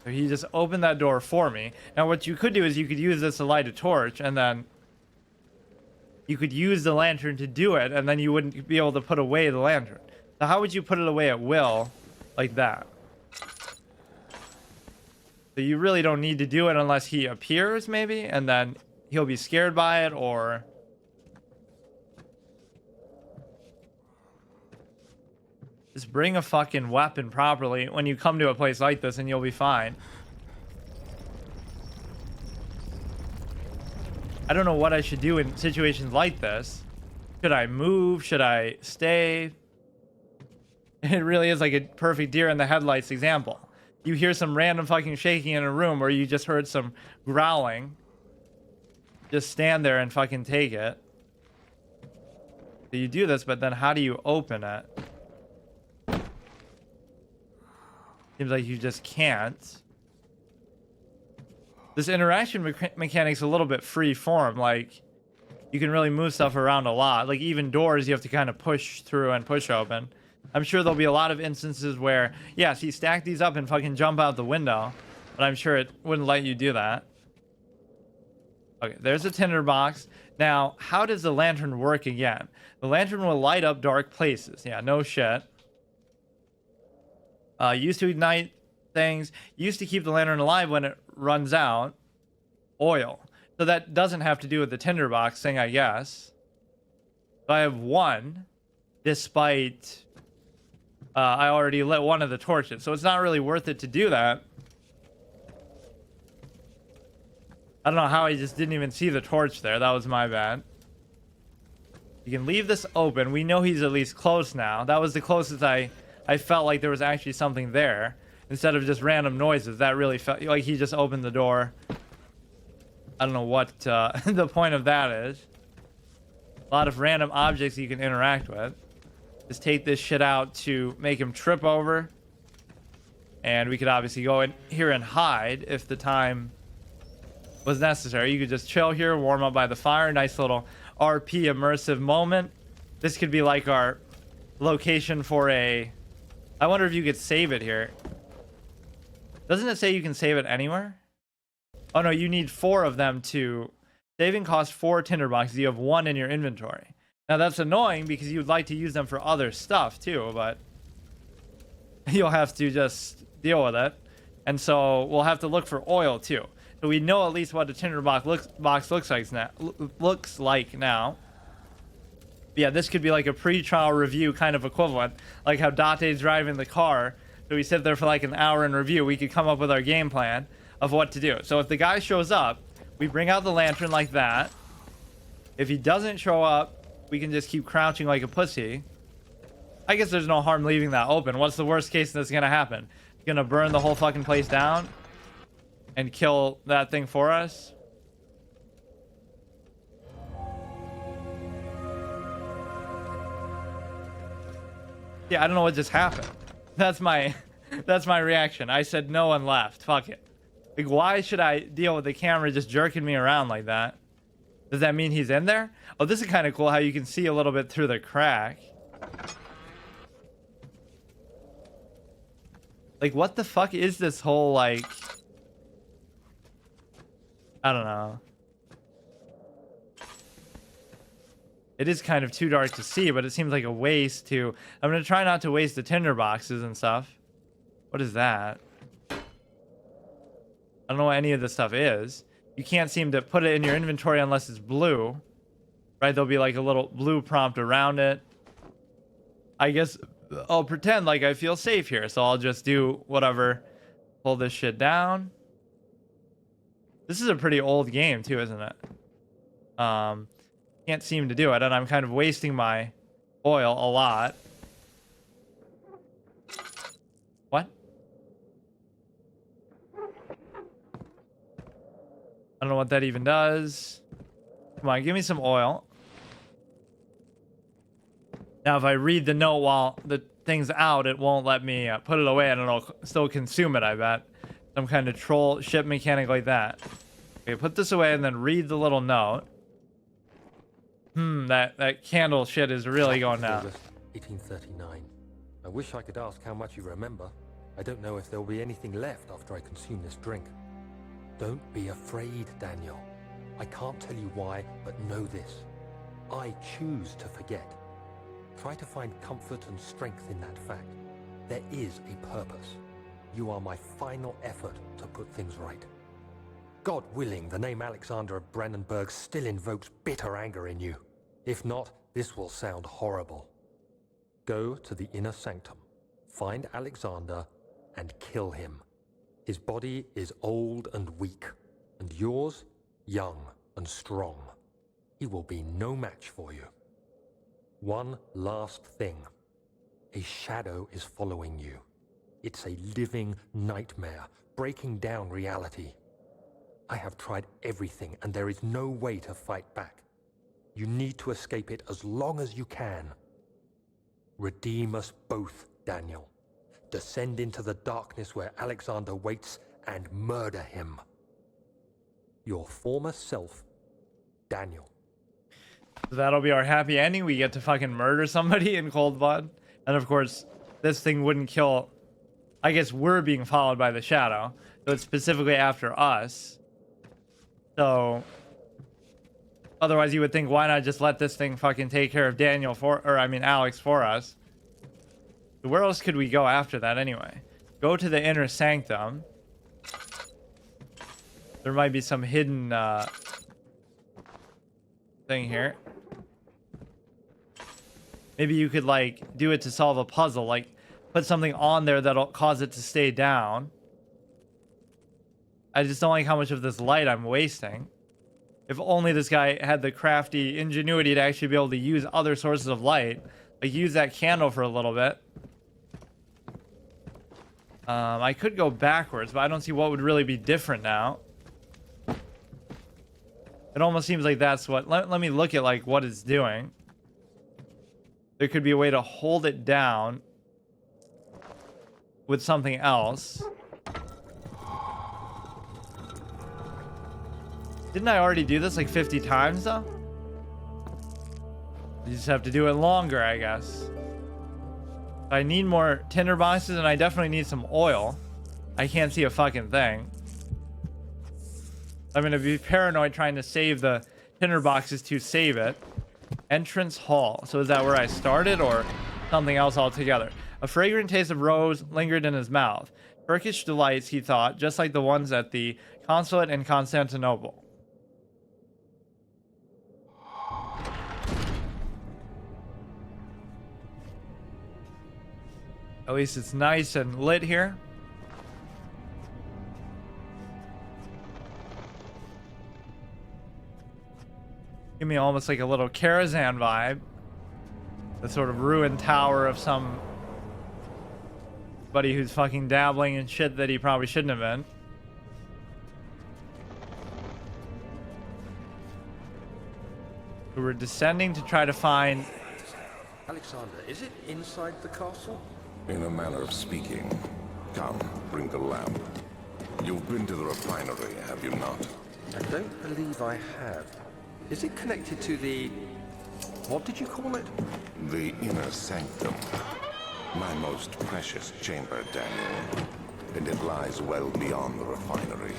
he just opened that door for me. Now what you could do is you could use this to light a torch, and then you could use the lantern to do it, and then you wouldn't be able to put away the lantern. So how would you put it away at will like that? So you really don't need to do it unless he appears maybe, and then he'll be scared by it, or just bring a fucking weapon properly when you come to a place like this and you'll be fine. I don't know what I should do in situations like this. Should I move? Should I stay? It really is like a perfect deer in the headlights example. You hear some random fucking shaking in a room, or you just heard some growling. Just stand there and fucking take it. So you do this, but then how do you open it? Seems like you just can't. This interaction mechanic's a little bit free form. Like, you can really move stuff around a lot. Like, even doors you have to kind of push through and push open. I'm sure there'll be a lot of instances where, yes, you stack these up and fucking jump out the window. But I'm sure it wouldn't let you do that. Okay, there's a tinderbox. Now, how does the lantern work again? The lantern will light up dark places. Yeah, no shit. Used to ignite things. Used to keep the lantern alive when it runs out. Oil. So that doesn't have to do with the tinderbox thing, I guess. So I have one, despite I already lit one of the torches. So it's not really worth it to do that. I don't know how I just didn't even see the torch there. That was my bad. You can leave this open. We know he's at least close now. That was the closest I felt like there was actually something there. Instead of just random noises. That really felt like he just opened the door. I don't know what the point of that is. A lot of random objects you can interact with. Just take this shit out to make him trip over. And we could obviously go in here and hide if the time was necessary. You could just chill here, warm up by the fire. Nice little RP immersive moment. This could be like our location for a... I wonder if you could save it here. Doesn't it say you can save it anywhere? Oh no, you need 4 of them to... Saving costs 4 tinderboxes. You have 1 in your inventory. Now that's annoying because you'd like to use them for other stuff too, but you'll have to just deal with it. And so we'll have to look for oil too. So we know at least what a tinderbox looks like now. But yeah, this could be like a pre-trial review kind of equivalent, like how Date's driving the car. So we sit there for like an hour in review. We could come up with our game plan of what to do. So if the guy shows up, we bring out the lantern like that. If he doesn't show up, we can just keep crouching like a pussy. I guess there's no harm leaving that open. What's the worst case that's gonna happen? It's gonna burn the whole fucking place down and kill that thing for us? Yeah, I don't know what just happened. That's my reaction. I said no and left. Fuck it. Like, why should I deal with the camera just jerking me around like that? Does that mean he's in there? Oh, this is kind of cool how you can see a little bit through the crack. Like, what the fuck is this whole, like... I don't know. It is kind of too dark to see, but it seems like a waste to... I'm going to try not to waste the tinder boxes and stuff. What is that? I don't know what any of this stuff is. You can't seem to put it in your inventory unless it's blue. Right? There'll be like a little blue prompt around it. I guess I'll pretend like I feel safe here. So I'll just do whatever. Pull this shit down. This is a pretty old game too, isn't it? Can't seem to do it, and I'm kind of wasting my oil a lot. What? I don't know what that even does. Come on, give me some oil. Now, if I read the note while the thing's out, it won't let me put it away, and it'll still consume it, I bet. Some kind of troll ship mechanic like that. Okay, put this away and then read the little note. That candle shit is really going down. 1839. I wish I could ask how much you remember. I don't know if there'll be anything left after I consume this drink. Don't be afraid, Daniel. I can't tell you why, but know this. I choose to forget. Try to find comfort and strength in that fact. There is a purpose. You are my final effort to put things right. God willing, the name Alexander of Brandenburg still invokes bitter anger in you. If not, this will sound horrible. Go to the inner sanctum, find Alexander, and kill him. His body is old and weak, and yours, young and strong. He will be no match for you. One last thing. A shadow is following you. It's a living nightmare, breaking down reality. I have tried everything, and there is no way to fight back. You need to escape it as long as you can. Redeem us both, Daniel. Descend into the darkness where Alexander waits and murder him. Your former self, Daniel. So that'll be our happy ending. We get to fucking murder somebody in cold blood. And of course, this thing wouldn't kill... I guess we're being followed by the shadow. So it's specifically after us. So... Otherwise, you would think, why not just let this thing fucking take care of Daniel Alex for us? Where else could we go after that anyway? Go to the inner sanctum. There might be some hidden thing here. Maybe you could like do it to solve a puzzle, like put something on there that'll cause it to stay down. I just don't like how much of this light I'm wasting. If only this guy had the crafty ingenuity to actually be able to use other sources of light. Like use that candle for a little bit. I could go backwards, but I don't see what would really be different now. It almost seems like that's what... Let me look at like what it's doing. There could be a way to hold it down with something else. Didn't I already do this like 50 times though? You just have to do it longer, I guess. I need more tinder boxes and I definitely need some oil. I can't see a fucking thing. I'm gonna be paranoid trying to save the tinder boxes to save it. Entrance hall. So is that where I started or something else altogether? A fragrant taste of rose lingered in his mouth. Turkish delights, he thought, just like the ones at the consulate in Constantinople. At least it's nice and lit here. Give me almost like a little Karazhan vibe. The sort of ruined tower of somebody who's fucking dabbling in shit that he probably shouldn't have been. We were descending to try to find... Alexander, is it inside the castle? In a manner of speaking. Come, bring the lamp. You've been to the refinery, have you not? I don't believe I have. Is it connected to the... what did you call it? The inner sanctum. My most precious chamber, Daniel. And it lies well beyond the refinery.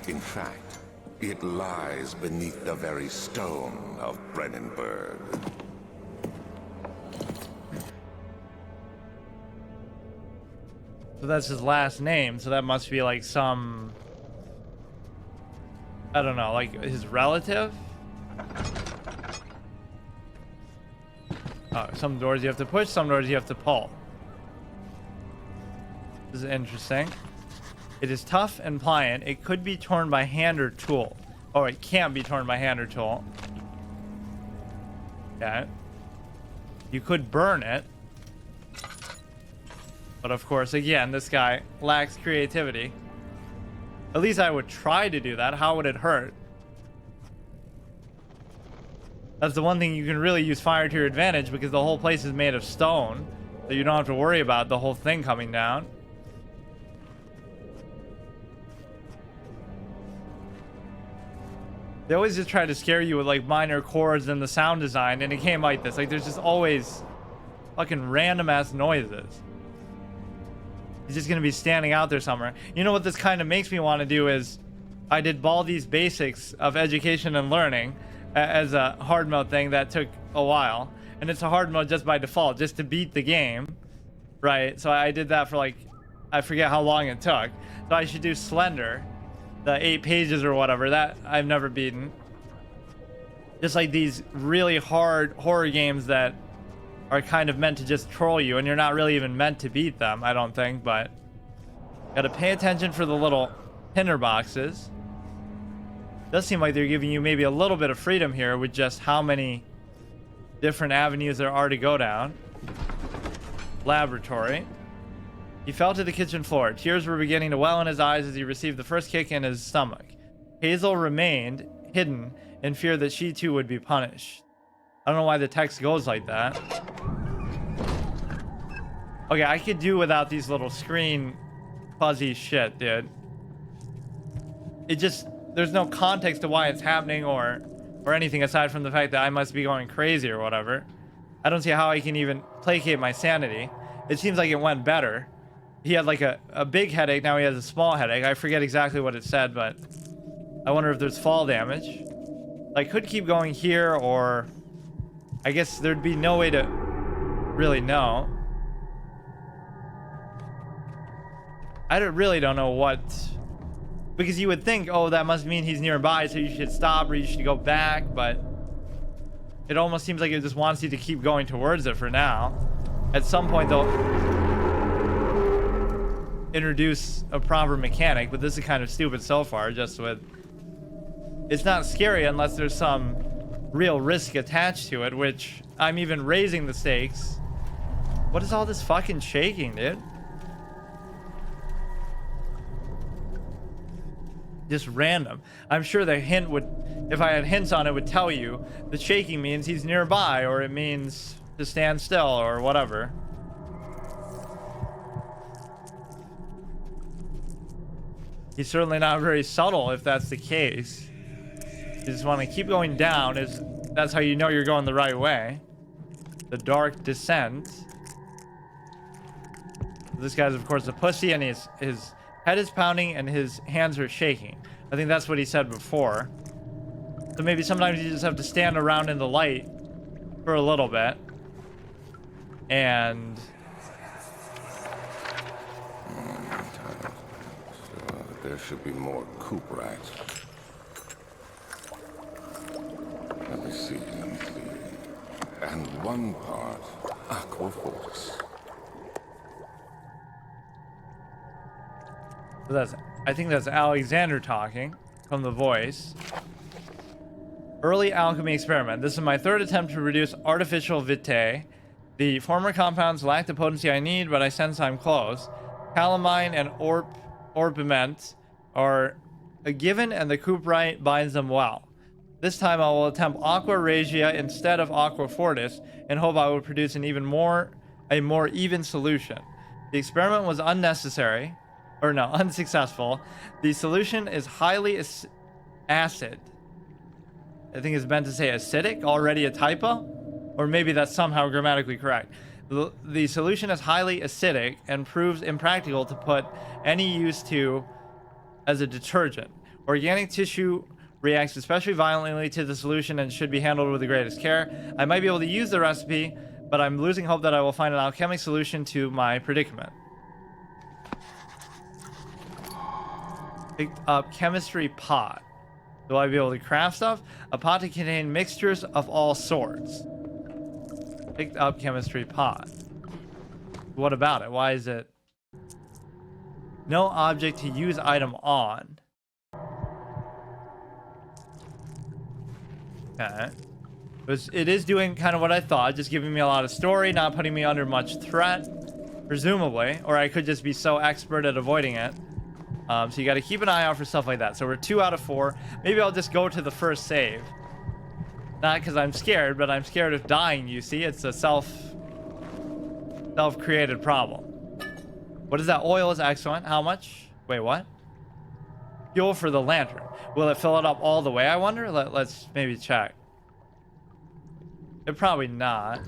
In fact, It lies beneath the very stone of Brennenburg. So that's his last name, so that must be like some, I don't know, like his relative? Oh, some doors you have to push, some doors you have to pull. This is interesting. It is tough and pliant. It could be torn by hand or tool. Oh, it can't be torn by hand or tool. Okay. You could burn it. But of course, again, this guy lacks creativity. At least I would try to do that. How would it hurt? That's the one thing you can really use fire to your advantage, because the whole place is made of stone. So you don't have to worry about the whole thing coming down. They always just try to scare you with like minor chords and the sound design, and it came like this. Like there's just always fucking random ass noises. He's just gonna be standing out there somewhere. You know what this kind of makes me want to do is, I did Baldi's Basics of Education and Learning as a hard mode thing that took a while, and it's a hard mode just by default, just to beat the game, right? So I did that for like, I forget how long it took. So I should do Slender, the 8 pages or whatever, that I've never beaten. Just like these really hard horror games that are kind of meant to just troll you, and you're not really even meant to beat them, I don't think. But gotta pay attention for the little tinder boxes. Does seem like they're giving you maybe a little bit of freedom here with just how many different avenues there are to go down. Laboratory. He fell to the kitchen floor. Tears were beginning to well in his eyes as he received the first kick in his stomach. Hazel remained hidden in fear that she too would be punished. I don't know why the text goes like that. Okay, I could do without these little screen fuzzy shit, dude. It just, there's no context to why it's happening or anything aside from the fact that I must be going crazy or whatever. I don't see how I can even placate my sanity. It seems like it went better. He had like a big headache, now he has a small headache. I forget exactly what it said, but I wonder if there's fall damage. I could keep going here, or I guess there'd be no way to really know. Really don't know what, because you would think, oh, that must mean he's nearby, so you should stop or you should go back, but it almost seems like it just wants you to keep going towards it for now. At some point they'll introduce a proper mechanic, but this is kind of stupid so far, just with, it's not scary unless there's some real risk attached to it, which I'm even raising the stakes. What is all this fucking shaking, dude? Just random. I'm sure the hint would, if I had hints on it, would tell you the shaking means he's nearby, or it means to stand still, or whatever. He's certainly not very subtle if that's the case. You just want to keep going down, that's how you know you're going the right way. The dark descent. This guy's of course a pussy, and his head is pounding and his hands are shaking. I think that's what he said before. So maybe sometimes you just have to stand around in the light for a little bit. And There should be more coop rats. Let me see. And one part aquaforce. so I think that's Alexander talking from the voice. Early alchemy experiment. This is my third attempt to reduce artificial vitae. The former compounds lack the potency I need, but I sense I'm close. Calamine and orpiment are a given, and the cuprite binds them well. This time I will attempt aqua regia instead of aqua fortis, and hope I will produce a more even solution. The experiment was unsuccessful. The solution is highly acid. I think it's meant to say acidic, already a typo, or maybe that's somehow grammatically correct. The solution is highly acidic and proves impractical to put any use to as a detergent. Organic tissue reacts especially violently to the solution and should be handled with the greatest care. I might be able to use the recipe, but I'm losing hope that I will find an alchemic solution to my predicament. Picked up chemistry pot. Will I be able to craft stuff? A pot to contain mixtures of all sorts. Picked up chemistry pot. What about it? Why is it? No object to use item on. Okay. It is doing kind of what I thought, just giving me a lot of story, not putting me under much threat, presumably, or I could just be so expert at avoiding it. So you got to keep an eye out for stuff like that. So we're 2 out of 4. Maybe I'll just go to the first save. Not because I'm scared, but I'm scared of dying, you see. It's a self-created problem. What is that? Oil is excellent. How much? Wait, what? Fuel for the lantern. Will it fill it up all the way, I wonder? Let's maybe check. It probably not.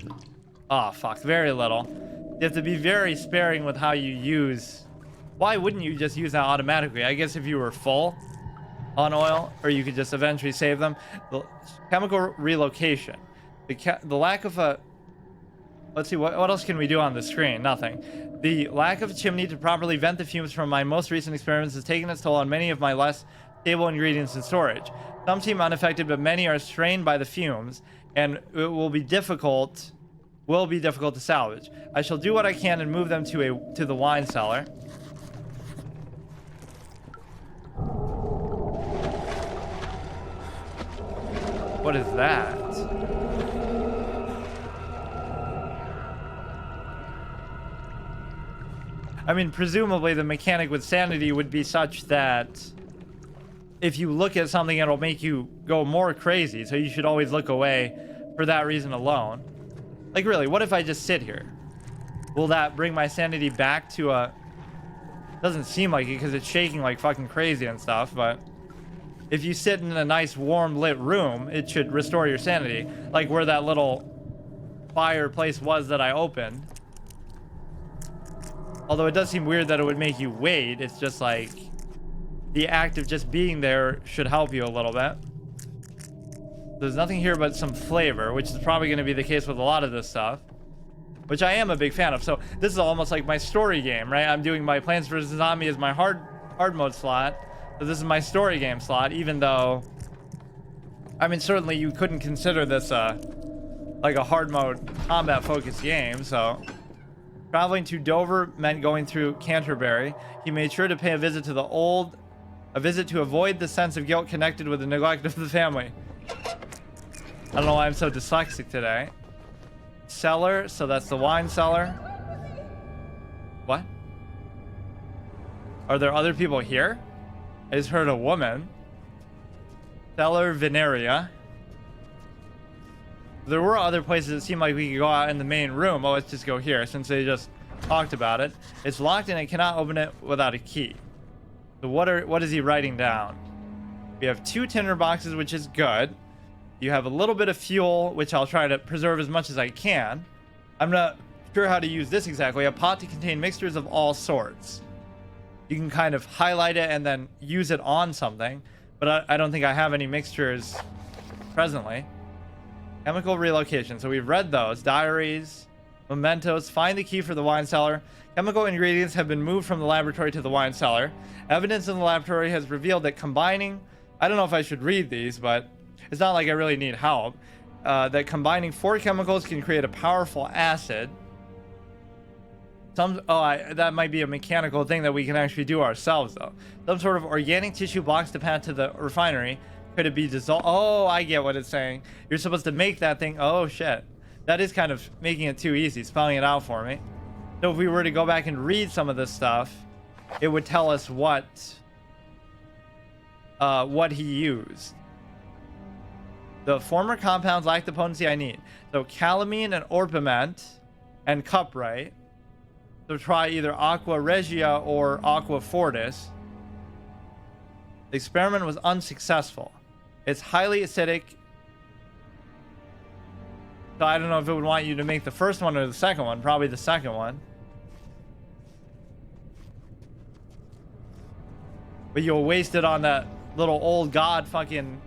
Oh, fuck. Very little. You have to be very sparing with how you use... Why wouldn't you just use that automatically? I guess if you were full on oil, or you could just eventually save them. The chemical relocation. The lack of a... Let's see, what else can we do on the screen? Nothing. The lack of a chimney to properly vent the fumes from my most recent experiments has taken its toll on many of my less stable ingredients in storage. Some seem unaffected, but many are strained by the fumes, and it will be difficult to salvage. I shall do what I can and move them to the wine cellar. What is that? I mean, presumably the mechanic with sanity would be such that if you look at something, it'll make you go more crazy. So you should always look away for that reason alone. Like, really, what if I just sit here? Will that bring my sanity back to a... Doesn't seem like it because it's shaking like fucking crazy and stuff, but... If you sit in a nice warm lit room, it should restore your sanity. Like where that little fireplace was that I opened. Although it does seem weird that it would make you wait. It's just like the act of just being there should help you a little bit. There's nothing here but some flavor, which is probably going to be the case with a lot of this stuff, which I am a big fan of. So this is almost like my story game, right? I'm doing my Plants vs. Zombie as my hard mode slot. So this is my story game slot, even though, I mean, certainly you couldn't consider this like a hard mode combat focused game. So traveling to Dover meant going through Canterbury. He made sure to pay a visit to avoid the sense of guilt connected with the neglect of the family. I don't know why I'm so dyslexic today. Cellar, so that's the wine cellar. What? Are there other people here? I just heard a woman. Cellar Veneria. There were other places that seemed like we could go out in the main room. Oh, let's just go here since they just talked about it. It's locked and I cannot open it without a key. So what is he writing down? We have 2 tinder boxes, which is good. You have a little bit of fuel, which I'll try to preserve as much as I can. I'm not sure how to use this exactly. A pot to contain mixtures of all sorts. You can kind of highlight it and then use it on something, but I don't think I have any mixtures presently. Chemical relocation. So we've read those. Diaries, mementos, find the key for the wine cellar. Chemical ingredients have been moved from the laboratory to the wine cellar. Evidence in the laboratory has revealed that combining... I don't know if I should read these, but it's not like I really need help. That combining 4 chemicals can create a powerful acid. That might be a mechanical thing that we can actually do ourselves, though. Some sort of organic tissue box to pass to the refinery. Could it be dissolved? Oh, I get what it's saying. You're supposed to make that thing. Oh, shit. That is kind of making it too easy, spelling it out for me. So if we were to go back and read some of this stuff, it would tell us what he used. The former compounds lack the potency I need. So calamine and orpiment and cuprite. So try either Aqua Regia or Aqua Fortis. The experiment was unsuccessful. It's highly acidic. So I don't know if it would want you to make the first one or the second one. Probably the second one. But you'll waste it on that little old god fucking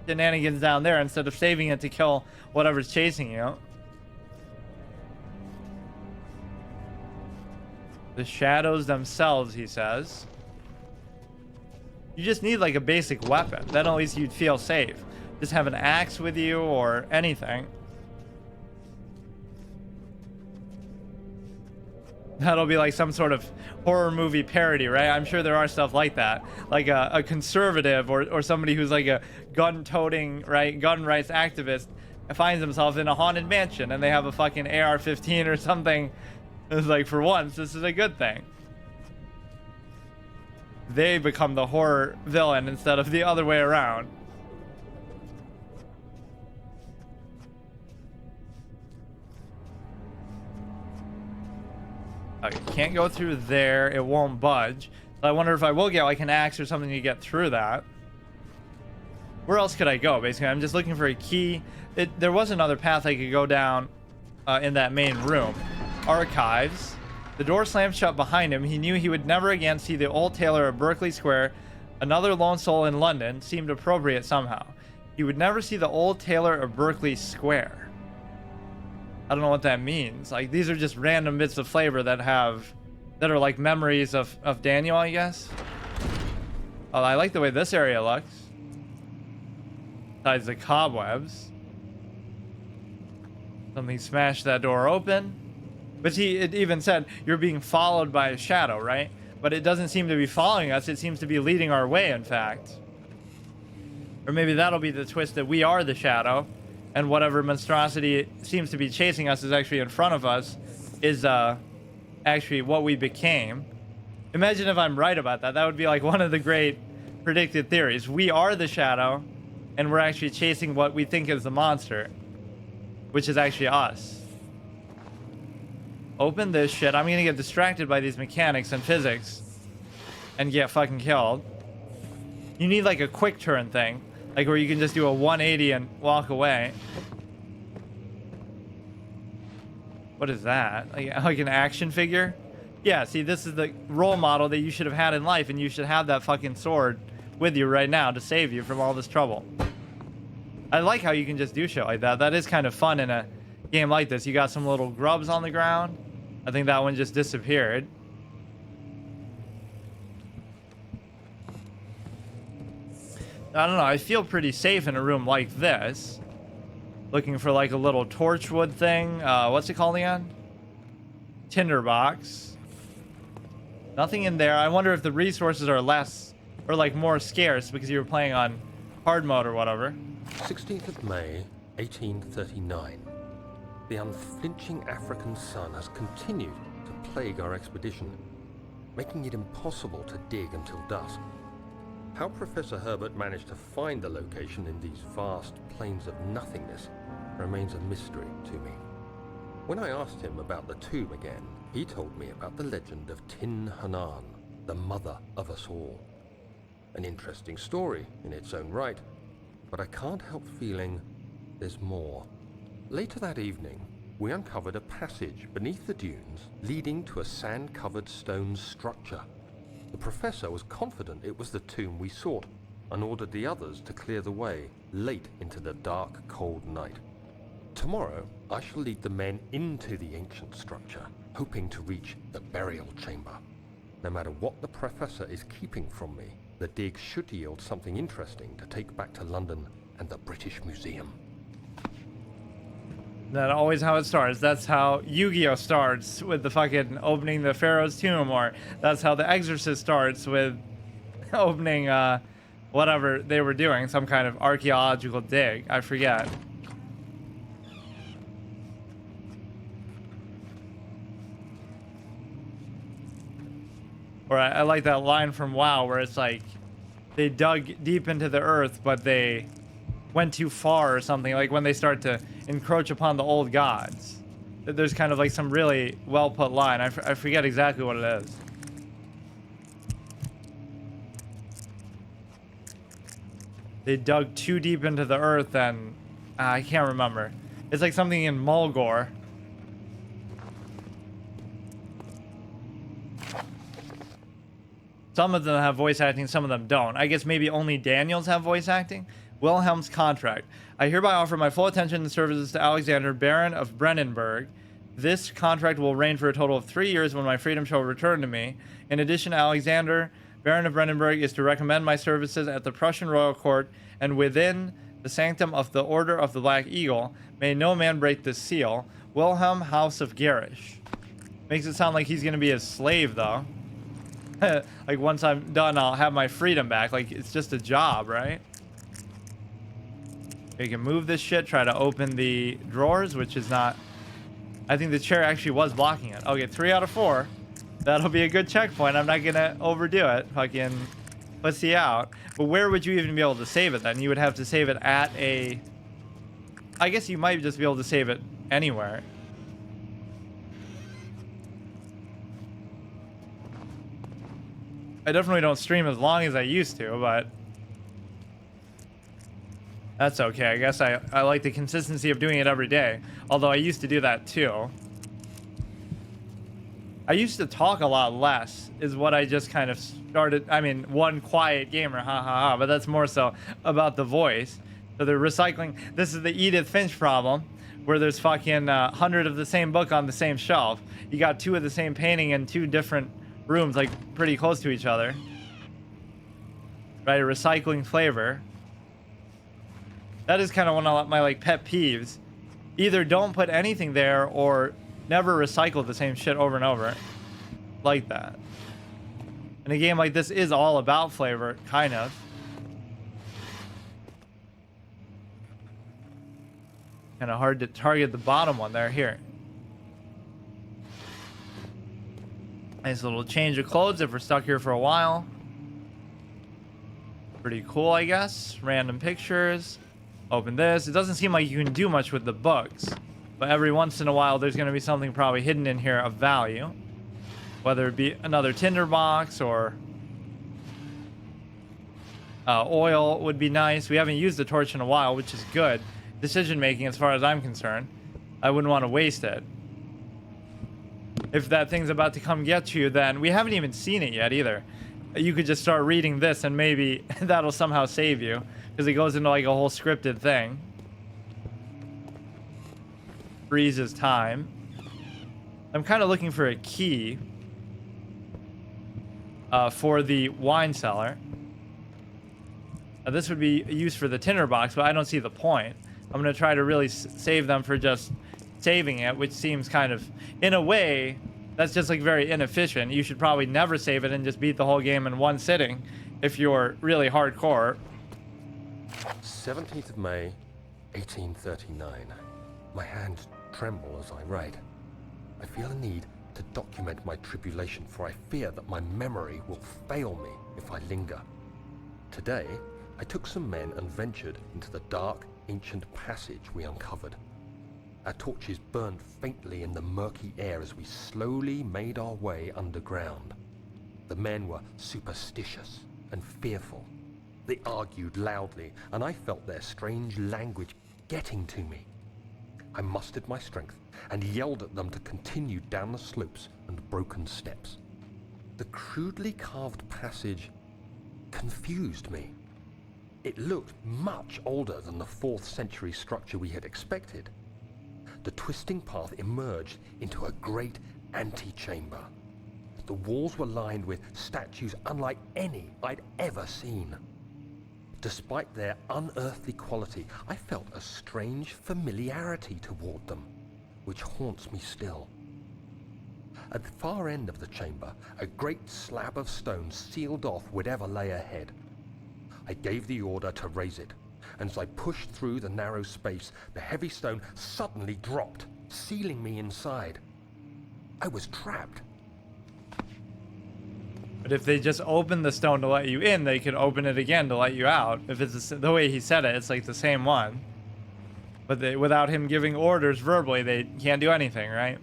shenanigans down there instead of saving it to kill whatever's chasing you. The shadows themselves, he says. You just need like a basic weapon. Then at least you'd feel safe. Just have an axe with you or anything. That'll be like some sort of horror movie parody, right? I'm sure there are stuff like that. Like a conservative or somebody who's like a gun-toting, right, gun rights activist finds himself in a haunted mansion and they have a fucking AR-15 or something. It's like, for once, this is a good thing. They become the horror villain instead of the other way around. Okay, can't go through there. It won't budge. So I wonder if I will get like an axe or something to get through that. Where else could I go? Basically, I'm just looking for a key. There was another path I could go down in that main room. Archives. The door slammed shut behind him. He knew he would never again see the old tailor of Berkeley Square. Another lone soul in London seemed appropriate somehow. He would never see the old tailor of Berkeley Square. I don't know what that means. Like, these are just random bits of flavor that are like memories of Daniel, I guess. Oh, I like the way this area looks. Besides the cobwebs. Something smashed that door open. But it even said, you're being followed by a shadow, right? But it doesn't seem to be following us. It seems to be leading our way, in fact. Or maybe that'll be the twist, that we are the shadow. And whatever monstrosity seems to be chasing us is actually in front of us. Is actually what we became. Imagine if I'm right about that. That would be like one of the great predicted theories. We are the shadow. And we're actually chasing what we think is the monster. Which is actually us. Open this shit. I'm gonna get distracted by these mechanics and physics and get fucking killed. You need like a quick turn thing, like where you can just do a 180 and walk away. What is that? Like an action figure? Yeah, see, this is the role model that you should have had in life, and you should have that fucking sword with you right now to save you from all this trouble. I like how you can just do shit like that. That is kind of fun in a game like this. You got some little grubs on the ground. I think that one just disappeared. I don't know. I feel pretty safe in a room like this. Looking for like a little torchwood thing. What's it called again? Tinderbox. Nothing in there. I wonder if the resources are less or like more scarce because you were playing on hard mode or whatever. 16th of May, 1839. The unflinching African sun has continued to plague our expedition, making it impossible to dig until dusk. How Professor Herbert managed to find the location in these vast plains of nothingness remains a mystery to me. When I asked him about the tomb again, he told me about the legend of Tin Hanan, the mother of us all. An interesting story in its own right, but I can't help feeling there's more. Later that evening, we uncovered a passage beneath the dunes leading to a sand-covered stone structure. The professor was confident it was the tomb we sought and ordered the others to clear the way late into the dark, cold night. Tomorrow, I shall lead the men into the ancient structure, hoping to reach the burial chamber. No matter what the professor is keeping from me, the dig should yield something interesting to take back to London and the British Museum. That's always how it starts. That's how Yu-Gi-Oh starts, with the fucking opening the Pharaoh's tomb, or that's how The Exorcist starts with opening whatever they were doing, some kind of archaeological dig. I forget. Or I like that line from WoW where it's like they dug deep into the earth, but they went too far or something, like when they start to encroach upon the old gods. There's kind of like some really well put line. I forget exactly what it is. They dug too deep into the earth and I can't remember. It's like something in Mulgore. Some of them have voice acting, some of them don't. I guess maybe only Daniels have voice acting. Wilhelm's contract. I hereby offer my full attention and services to Alexander, Baron of Brennenburg. This contract will reign for a total of 3 years when my freedom shall return to me. In addition, Alexander, Baron of Brennenburg, is to recommend my services at the Prussian royal court and within the sanctum of the Order of the Black Eagle. May no man break this seal. Wilhelm, House of Garish. Makes it sound like he's going to be a slave, though. Like, once I'm done, I'll have my freedom back. Like, it's just a job, right? You can move this shit, try to open the drawers, which is not... I think the chair actually was blocking it. Okay, 3 out of 4. That'll be a good checkpoint. I'm not going to overdo it. Fucking, let's see out. But where would you even be able to save it then? You would have to save it at a... I guess you might just be able to save it anywhere. I definitely don't stream as long as I used to, but that's okay. I guess I like the consistency of doing it every day. Although I used to do that too. I used to talk a lot less, is what I just kind of started. I mean, one quiet gamer, ha ha ha, but that's more so about the voice. So they're recycling. This is the Edith Finch problem, where there's fucking 100 of the same book on the same shelf. You got 2 of the same painting in 2 different rooms, like pretty close to each other. Right, recycling flavor. That is kind of one of my like pet peeves. Either don't put anything there or never recycle the same shit over and over. Like that. And a game like this is all about flavor, kind of. Kind of hard to target the bottom one there. Here. Nice little change of clothes if we're stuck here for a while. Pretty cool, I guess. Random pictures. Open this. It doesn't seem like you can do much with the books, but every once in a while there's going to be something probably hidden in here of value. Whether it be another tinderbox or oil would be nice. We haven't used the torch in a while, which is good. Decision making as far as I'm concerned. I wouldn't want to waste it. If that thing's about to come get you, then we haven't even seen it yet either. You could just start reading this and maybe that'll somehow save you, because it goes into like a whole scripted thing. Freezes time. I'm kind of looking for a key for the wine cellar. Now, this would be used for the tinderbox, but I don't see the point. I'm going to try to really save them for just saving it, which seems kind of, in a way, that's just like very inefficient. You should probably never save it and just beat the whole game in one sitting if you're really hardcore. 17th of May, 1839. My hands tremble as I write. I feel a need to document my tribulation, for I fear that my memory will fail me if I linger. Today, I took some men and ventured into the dark, ancient passage we uncovered. Our torches burned faintly in the murky air as we slowly made our way underground. The men were superstitious and fearful. They argued loudly, and I felt their strange language getting to me. I mustered my strength and yelled at them to continue down the slopes and broken steps. The crudely carved passage confused me. It looked much older than the 4th century structure we had expected. The twisting path emerged into a great antechamber. The walls were lined with statues unlike any I'd ever seen. Despite their unearthly quality, I felt a strange familiarity toward them, which haunts me still. At the far end of the chamber, a great slab of stone sealed off whatever lay ahead. I gave the order to raise it, and as I pushed through the narrow space, the heavy stone suddenly dropped, sealing me inside. I was trapped. But if they just open the stone to let you in, they could open it again to let you out. If it's the way he said it, it's like the same one. But without him giving orders verbally, they can't do anything, right?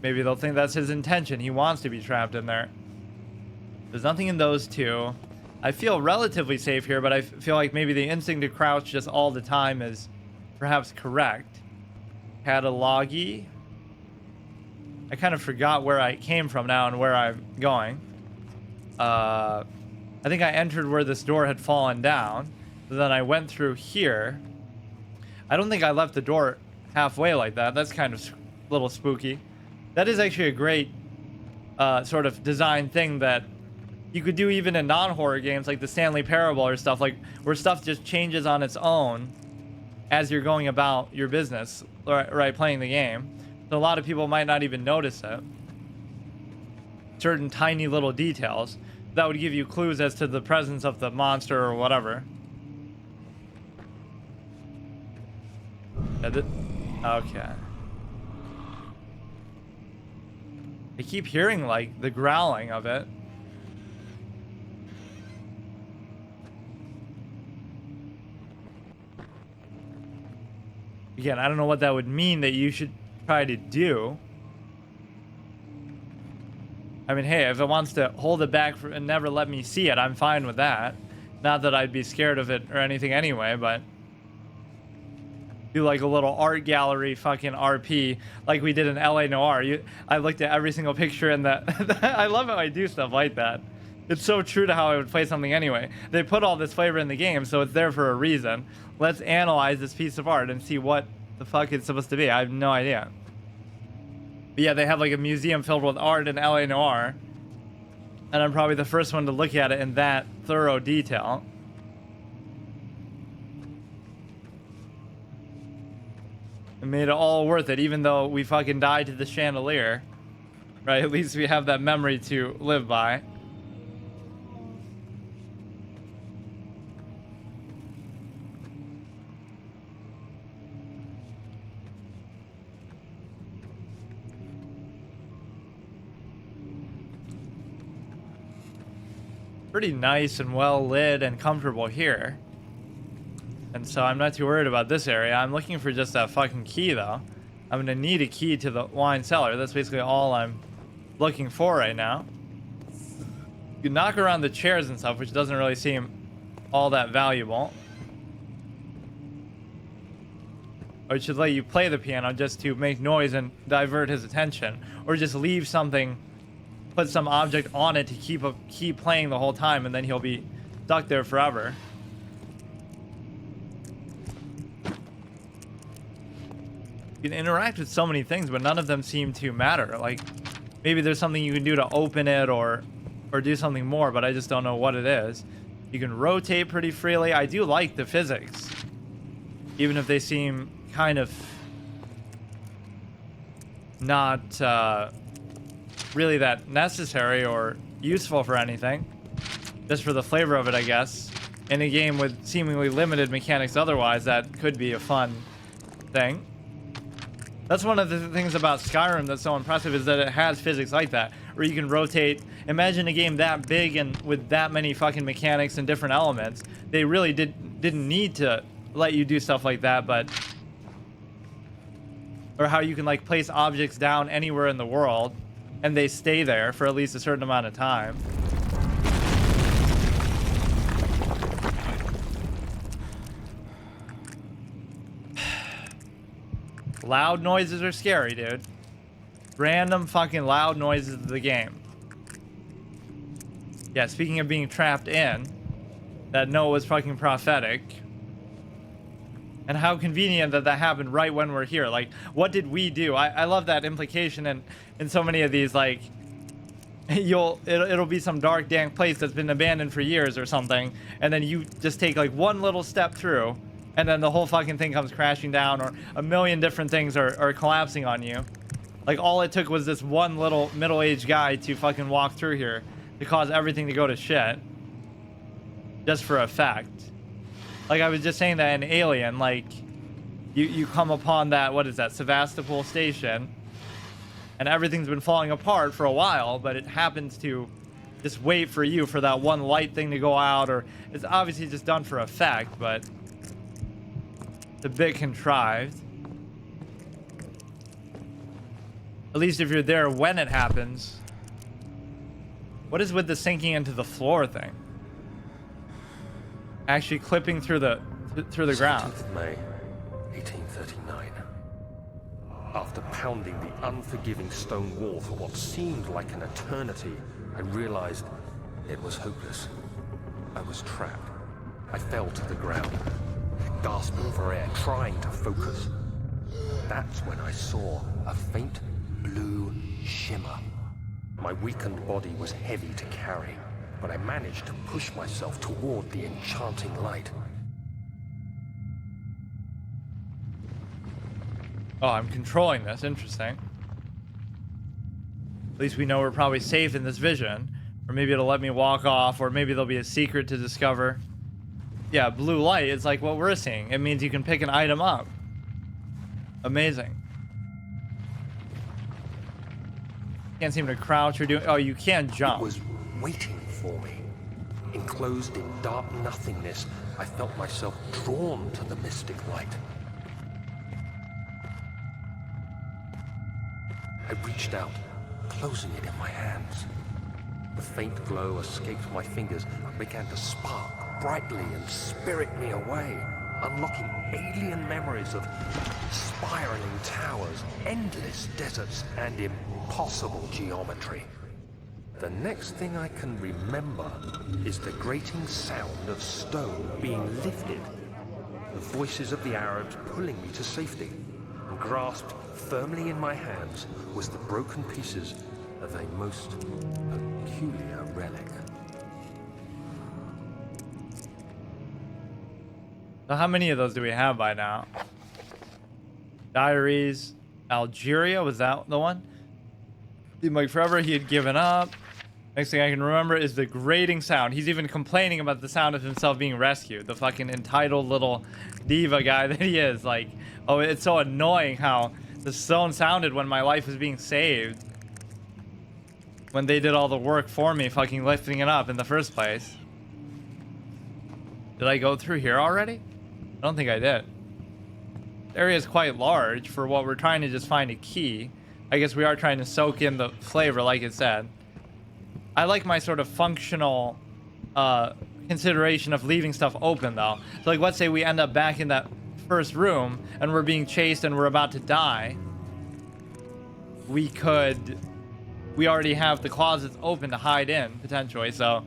Maybe they'll think that's his intention. He wants to be trapped in there. There's nothing in those two. I feel relatively safe here, but I feel like maybe the instinct to crouch just all the time is perhaps correct. Catalogy. I kind of forgot where I came from now and where I'm going. I think I entered where this door had fallen down. Then I went through here. I don't think I left the door halfway like that. That's kind of a little spooky. That is actually a great sort of design thing that you could do even in non-horror games like the Stanley Parable or stuff, like where stuff just changes on its own as you're going about your business, right, playing the game. So a lot of people might not even notice it. Certain tiny little details that would give you clues as to the presence of the monster or whatever. Okay. I keep hearing like the growling of it. Again, I don't know what that would mean that you should try to do. I mean, hey, if it wants to hold it back and never let me see it, I'm fine with that. Not that I'd be scared of it or anything anyway, but do like a little art gallery fucking RP like we did in LA Noire. I looked at every single picture in that. I love how I do stuff like that. It's so true to how I would play something anyway. They put all this flavor in the game, so it's there for a reason. Let's analyze this piece of art and see what the fuck it's supposed to be. I have no idea. But yeah, they have like a museum filled with art in LA Noire. And I'm probably the first one to look at it in that thorough detail. It made it all worth it, even though we fucking died to the chandelier. Right? At least we have that memory to live by. Pretty nice and well lit and comfortable here. And so I'm not too worried about this area. I'm looking for just that fucking key though. I'm gonna need a key to the wine cellar. That's basically all I'm looking for right now. You can knock around the chairs and stuff, which doesn't really seem all that valuable. Or it should let you play the piano just to make noise and divert his attention. Or just leave something, put some object on it to keep playing the whole time, and then he'll be stuck there forever. You can interact with so many things, but none of them seem to matter. Like, maybe there's something you can do to open it or do something more, but I just don't know what it is. You can rotate pretty freely. I do like the physics, even if they seem kind of not really that necessary or useful for anything. Just for the flavor of it, I guess. In a game with seemingly limited mechanics otherwise, that could be a fun thing. That's one of the things about Skyrim that's so impressive, is that it has physics like that, where you can rotate. Imagine a game that big and with that many fucking mechanics and different elements. They really didn't need to let you do stuff like that, but... Or how you can like place objects down anywhere in the world, and they stay there for at least a certain amount of time. Loud noises are scary, dude. Random fucking loud noises of the game. Yeah, speaking of being trapped in, that note was fucking prophetic. And how convenient that that happened right when we're here. Like, what did we do? I love that implication in so many of these, like, it'll be some dark, dank place that's been abandoned for years or something, and then you just take like one little step through, and then the whole fucking thing comes crashing down, or a million different things are collapsing on you. Like, all it took was this one little middle-aged guy to fucking walk through here to cause everything to go to shit. Just for effect. Like, I was just saying that in Alien, like, you come upon that, what is that, Sevastopol station, and everything's been falling apart for a while, but it happens to just wait for you for that one light thing to go out, or it's obviously just done for effect, but it's a bit contrived. At least if you're there when it happens. What is with the sinking into the floor thing? Actually clipping through the ground. 17th May, 1839. After pounding the unforgiving stone wall for what seemed like an eternity, I realized It was hopeless. I was trapped. I fell to the ground, gasping for air, trying to focus. That's when I saw a faint blue shimmer. My weakened body was heavy to carry, but I managed to push myself toward the enchanting light. Oh, I'm controlling this. Interesting. At least we know we're probably safe in this vision. Or maybe it'll let me walk off, or maybe there'll be a secret to discover. Yeah, blue light is like what we're seeing. It means you can pick an item up. Amazing. Can't seem to crouch or do... Oh, you can jump. It was waiting for me. Enclosed in dark nothingness, I felt myself drawn to the mystic light. I reached out, closing it in my hands. The faint glow escaped my fingers and began to spark brightly and spirit me away, unlocking alien memories of spiraling towers, endless deserts, and impossible geometry. The next thing I can remember is the grating sound of stone being lifted, the voices of the Arabs pulling me to safety, and grasped firmly in my hands was the broken pieces of a most peculiar relic. So how many of those do we have by now? Diaries, Algeria, was that the one? Seemed like forever he had given up. Next thing I can remember is the grating sound. He's even complaining about the sound of himself being rescued. The fucking entitled little diva guy that he is. Like, oh, it's so annoying how the stone sounded when my life was being saved. When they did all the work for me, fucking lifting it up in the first place. Did I go through here already? I don't think I did. The area is quite large for what we're trying to just find a key. I guess we are trying to soak in the flavor, like it said. I like my sort of functional consideration of leaving stuff open, though. So, like, let's say we end up back in that first room and we're being chased and we're about to die. We already have the closets open to hide in, potentially, so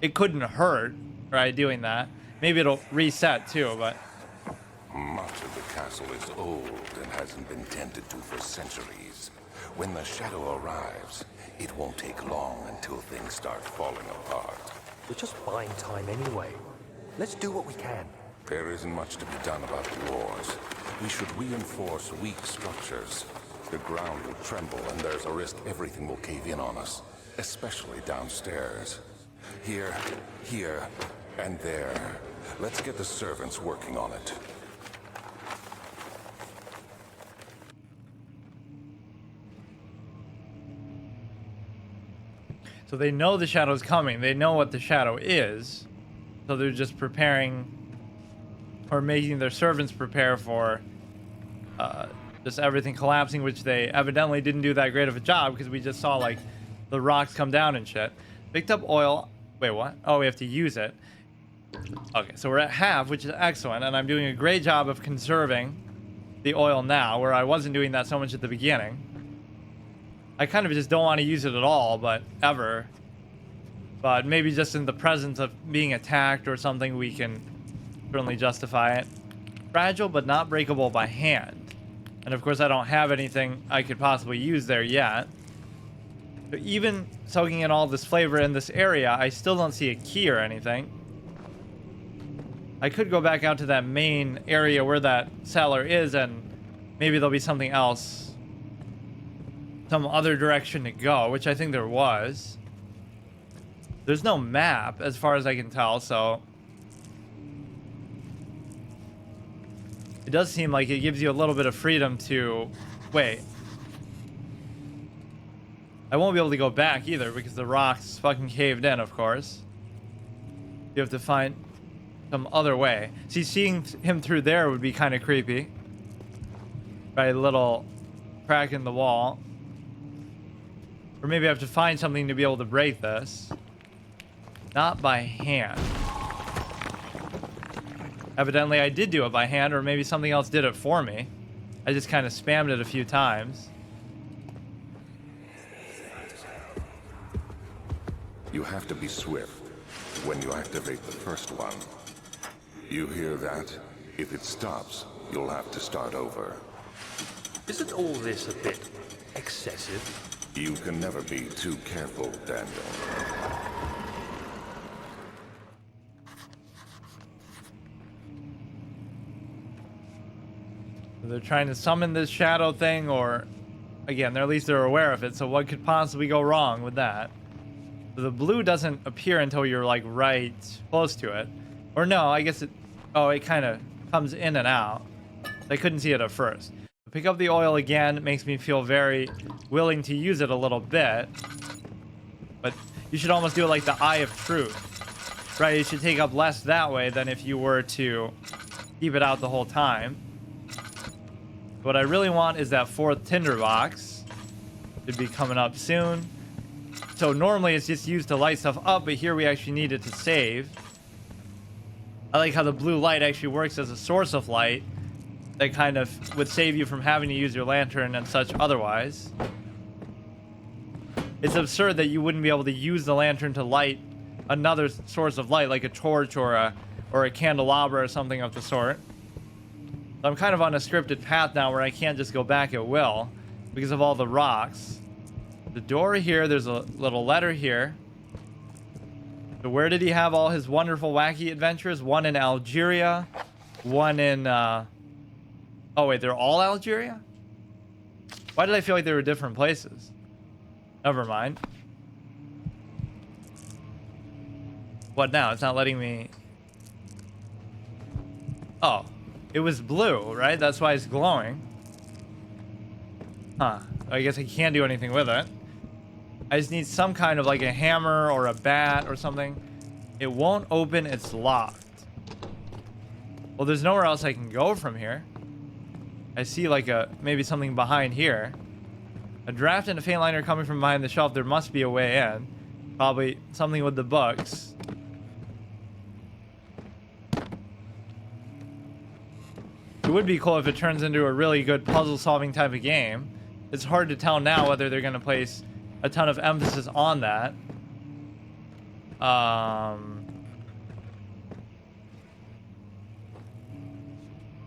it couldn't hurt, right, doing that. Maybe it'll reset, too, but... Much of the castle is old and hasn't been tended to for centuries. When the shadow arrives, it won't take long until things start falling apart. We're just buying time anyway. Let's do what we can. There isn't much to be done about the wars. We should reinforce weak structures. The ground will tremble and there's a risk everything will cave in on us, especially downstairs. Here, and there. Let's get the servants working on it. So they know the shadow's coming. They know what the shadow is. So they're just preparing, or making their servants prepare for just everything collapsing, which they evidently didn't do that great of a job because we just saw, like, the rocks come down and shit. Picked up oil. Wait, what? Oh, we have to use it. Okay, so we're at half, which is excellent, and I'm doing a great job of conserving the oil now, where I wasn't doing that so much at the beginning. I kind of just don't want to use it at all, but ever. But maybe just in the presence of being attacked or something, we can certainly justify it. Fragile, but not breakable by hand. And of course, I don't have anything I could possibly use there yet. So even soaking in all this flavor in this area, I still don't see a key or anything. I could go back out to that main area where that cellar is, and maybe there'll be something else. Some other direction to go, which I think there was. There's no map, as far as I can tell, so... It does seem like it gives you a little bit of freedom to... Wait. I won't be able to go back either, because the rocks fucking caved in, of course. You have to find some other way. See, seeing him through there would be kind of creepy. Right, a little crack in the wall. Or maybe I have to find something to be able to break this. Not by hand. Evidently I did do it by hand, or maybe something else did it for me. I just kind of spammed it a few times. You have to be swift when you activate the first one. You hear that? If it stops, you'll have to start over. Isn't all this a bit excessive? You can never be too careful, Daniel. They're trying to summon this shadow thing, or again, at least they're aware of it, so what could possibly go wrong with that? The blue doesn't appear until you're like right close to it. Or no, I guess it, oh, it kind of comes in and out. I couldn't see it at first. Pick up the oil again. It makes me feel very willing to use it a little bit. But you should almost do it like the Eye of Truth. Right, you should take up less that way than if you were to keep it out the whole time. What I really want is that 4th tinderbox. Should be coming up soon. So normally it's just used to light stuff up, but here we actually need it to save. I like how the blue light actually works as a source of light that kind of would save you from having to use your lantern and such otherwise. It's absurd that you wouldn't be able to use the lantern to light another source of light, like a torch or a candelabra or something of the sort. So I'm kind of on a scripted path now where I can't just go back at will because of all the rocks. The door here, there's a little letter here. So where did he have all his wonderful, wacky adventures? One in Algeria, one in, oh wait, they're all Algeria? Why did I feel like they were different places? Never mind. What now? It's not letting me... Oh, it was blue, right? That's why it's glowing. Huh. I guess I can't do anything with it. I just need some kind of like a hammer or a bat or something. It won't open, it's locked. Well, there's nowhere else I can go from here. I see like maybe something behind here. A draft and a faint liner coming from behind the shelf. There must be a way in. Probably something with the books. It would be cool if it turns into a really good puzzle solving type of game. It's hard to tell now whether they're going to place a ton of emphasis on that. And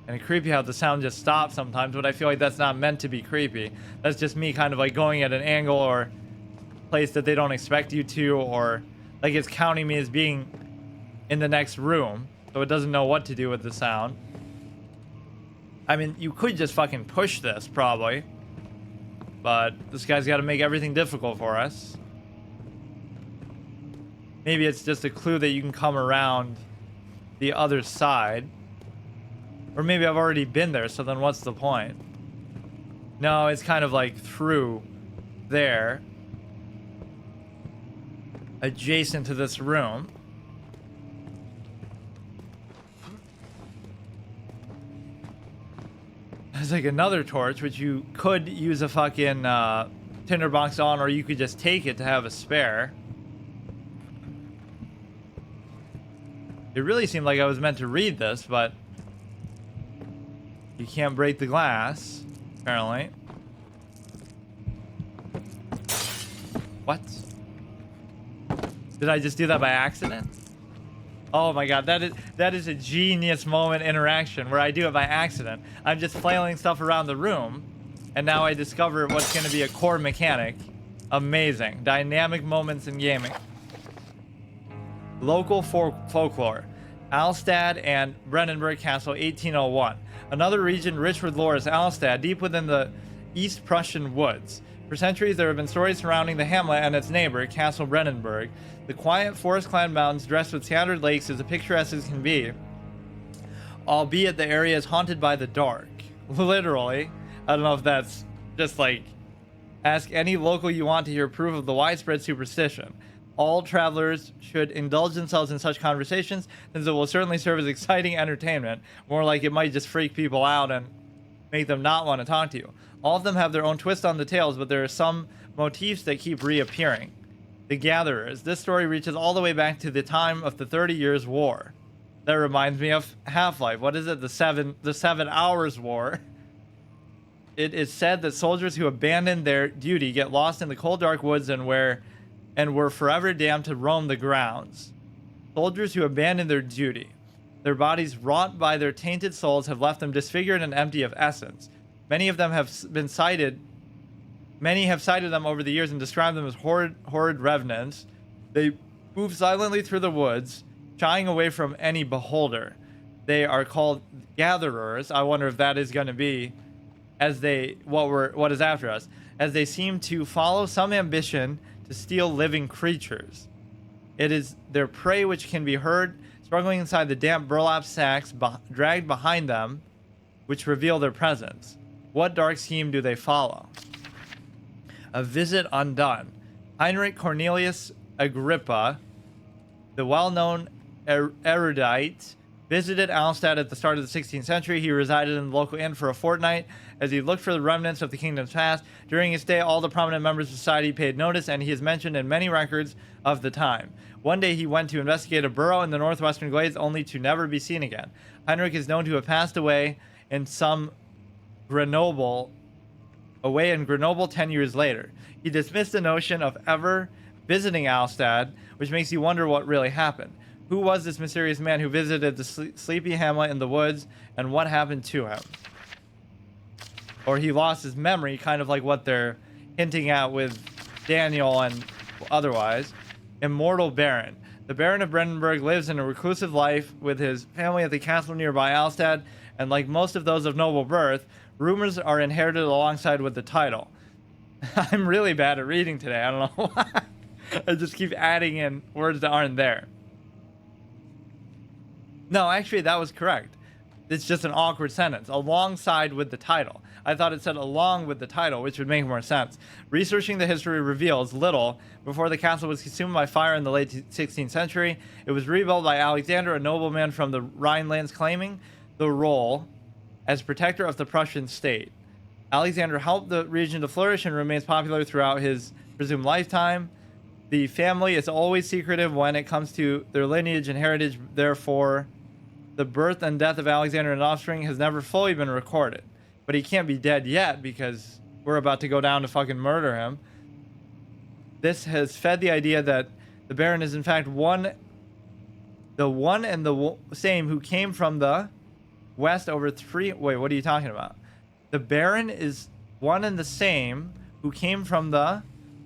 it's creepy how the sound just stops sometimes, but I feel like that's not meant to be creepy. That's just me kind of like going at an angle or place that they don't expect you to, or like it's counting me as being in the next room, so it doesn't know what to do with the sound. I mean, you could just fucking push this, probably. But this guy's got to make everything difficult for us. Maybe it's just a clue that you can come around the other side. Or maybe I've already been there, so then what's the point? No, it's kind of like through there. Adjacent to this room. There's like another torch, which you could use a fucking tinderbox on, or you could just take it to have a spare. It really seemed like I was meant to read this, but you can't break the glass, apparently. What? Did I just do that by accident? Oh my god, that is a genius moment interaction where I do it by accident. I'm just flailing stuff around the room, and now I discover what's going to be a core mechanic. Amazing. Dynamic moments in gaming. Local folklore. Alstad and Brennenburg Castle, 1801. Another region rich with lore is Alstad, deep within the East Prussian woods. For centuries, there have been stories surrounding the hamlet and its neighbor, Castle Brennenburg. The quiet, forest-clad mountains dressed with scattered lakes is as picturesque as can be, albeit the area is haunted by the dark. Literally. I don't know if that's just like, ask any local you want to hear proof of the widespread superstition. All travelers should indulge themselves in such conversations, since it will certainly serve as exciting entertainment. More like it might just freak people out and make them not want to talk to you. All of them have their own twist on the tales, but there are some motifs that keep reappearing. The Gatherers. This story reaches all the way back to the time of the 30 Years' War. That reminds me of Half-Life. What is it? The 7 Hours War. It is said that soldiers who abandon their duty get lost in the cold, dark woods, and where and were forever damned to roam the grounds. Soldiers who abandoned their duty. Their bodies, wrought by their tainted souls, have left them disfigured and empty of essence. Many of them have been cited. Many have cited them over the years and described them as horrid revenants. They move silently through the woods, shying away from any beholder. They are called gatherers. I wonder if that is going to be what is after us, as they seem to follow some ambition to steal living creatures. It is their prey which can be heard struggling inside the damp burlap sacks dragged behind them, which reveal their presence. What dark scheme do they follow? A visit undone. Heinrich Cornelius Agrippa, the well-known erudite, visited Alstad at the start of the 16th century. He resided in the local inn for a fortnight as he looked for the remnants of the kingdom's past. During his stay, all the prominent members of society paid notice, and he is mentioned in many records of the time. One day he went to investigate a burrow in the northwestern glades, only to never be seen again. Heinrich is known to have passed away in Grenoble 10 years later. He dismissed the notion of ever visiting Alstad, which makes you wonder what really happened. Who was this mysterious man who visited the sleepy hamlet in the woods, and what happened to him? Or he lost his memory, kind of like what they're hinting at with Daniel and otherwise. Immortal Baron. The Baron of Brandenburg lives in a reclusive life with his family at the castle nearby Alstad, and like most of those of noble birth, rumors are inherited alongside with the title. I'm really bad at reading today. I don't know why. I just keep adding in words that aren't there. No, actually, that was correct. It's just an awkward sentence. Alongside with the title. I thought it said along with the title, which would make more sense. Researching the history reveals little. Before the castle was consumed by fire in the late 16th century, it was rebuilt by Alexander, a nobleman from the Rhinelands, claiming the role as protector of the Prussian state. Alexander helped the region to flourish and remains popular throughout his presumed lifetime. The family is always secretive when it comes to their lineage and heritage. Therefore, the birth and death of Alexander and offspring has never fully been recorded. But he can't be dead yet because we're about to go down to fucking murder him. This has fed the idea that the Baron is in fact the one and the same who came from the west over three... Wait, what are you talking about? The Baron is one and the same who came from the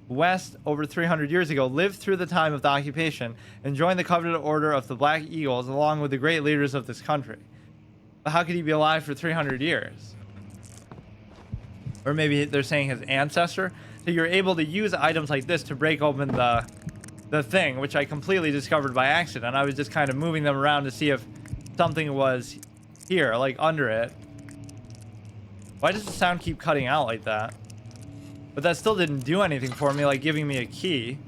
west over 300 years ago, lived through the time of the occupation, and joined the coveted order of the Black Eagles along with the great leaders of this country. But how could he be alive for 300 years? Or maybe they're saying his ancestor. So you're able to use items like this to break open the thing, which I completely discovered by accident. I was just kind of moving them around to see if something was here, like under it. Why does the sound keep cutting out like that? But that still didn't do anything for me, like giving me a key.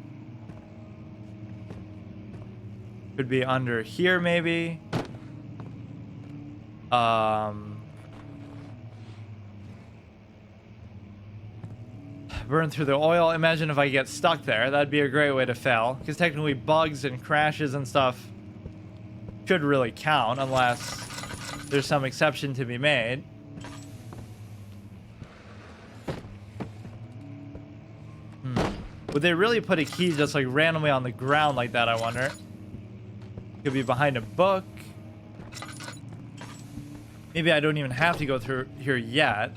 Could be under here, maybe. Burn through the oil. Imagine if I get stuck there. That'd be a great way to fail. Because technically bugs and crashes and stuff should really count, unless there's some exception to be made. Would they really put a key just like randomly on the ground like that, I wonder? Could be behind a book. Maybe I don't even have to go through here yet.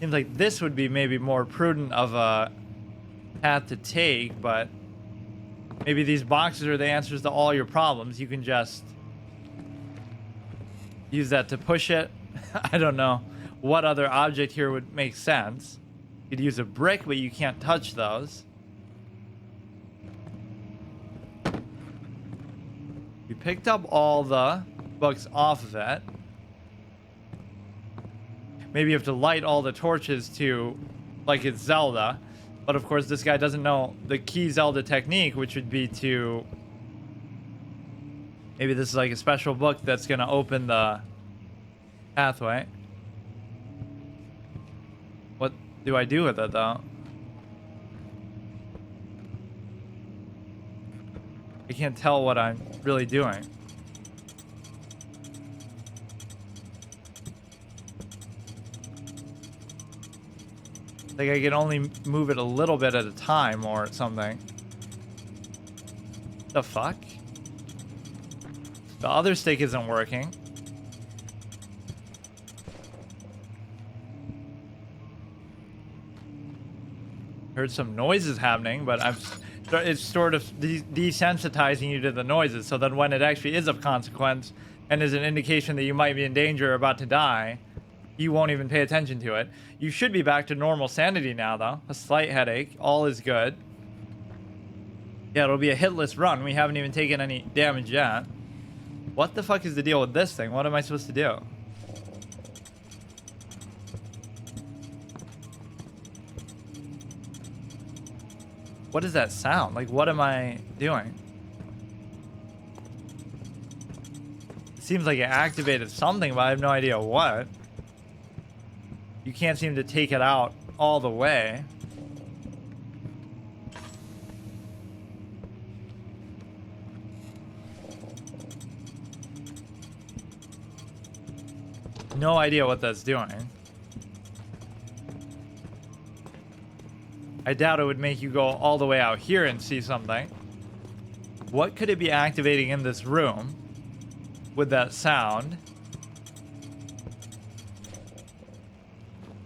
Seems like this would be maybe more prudent of a path to take, but maybe these boxes are the answers to all your problems. You can just use that to push it. I don't know what other object here would make sense. You could use a brick, but you can't touch those. We picked up all the books off of it. Maybe you have to light all the torches to, like it's Zelda. But of course, this guy doesn't know the key Zelda technique, which would be to... Maybe this is like a special book that's going to open the pathway. What do I do with it, though? I can't tell what I'm really doing. Like I can only move it a little bit at a time or something. The fuck? The other stick isn't working. Heard some noises happening, but it's sort of desensitizing you to the noises. So then when it actually is of consequence and is an indication that you might be in danger or about to die, you won't even pay attention to it. You should be back to normal sanity now, though. A slight headache. All is good. Yeah, it'll be a hitless run. We haven't even taken any damage yet. What the fuck is the deal with this thing? What am I supposed to do? What does that sound? Like, what am I doing? It seems like it activated something, but I have no idea what. You can't seem to take it out all the way. No idea what that's doing. I doubt it would make you go all the way out here and see something. What could it be activating in this room with that sound?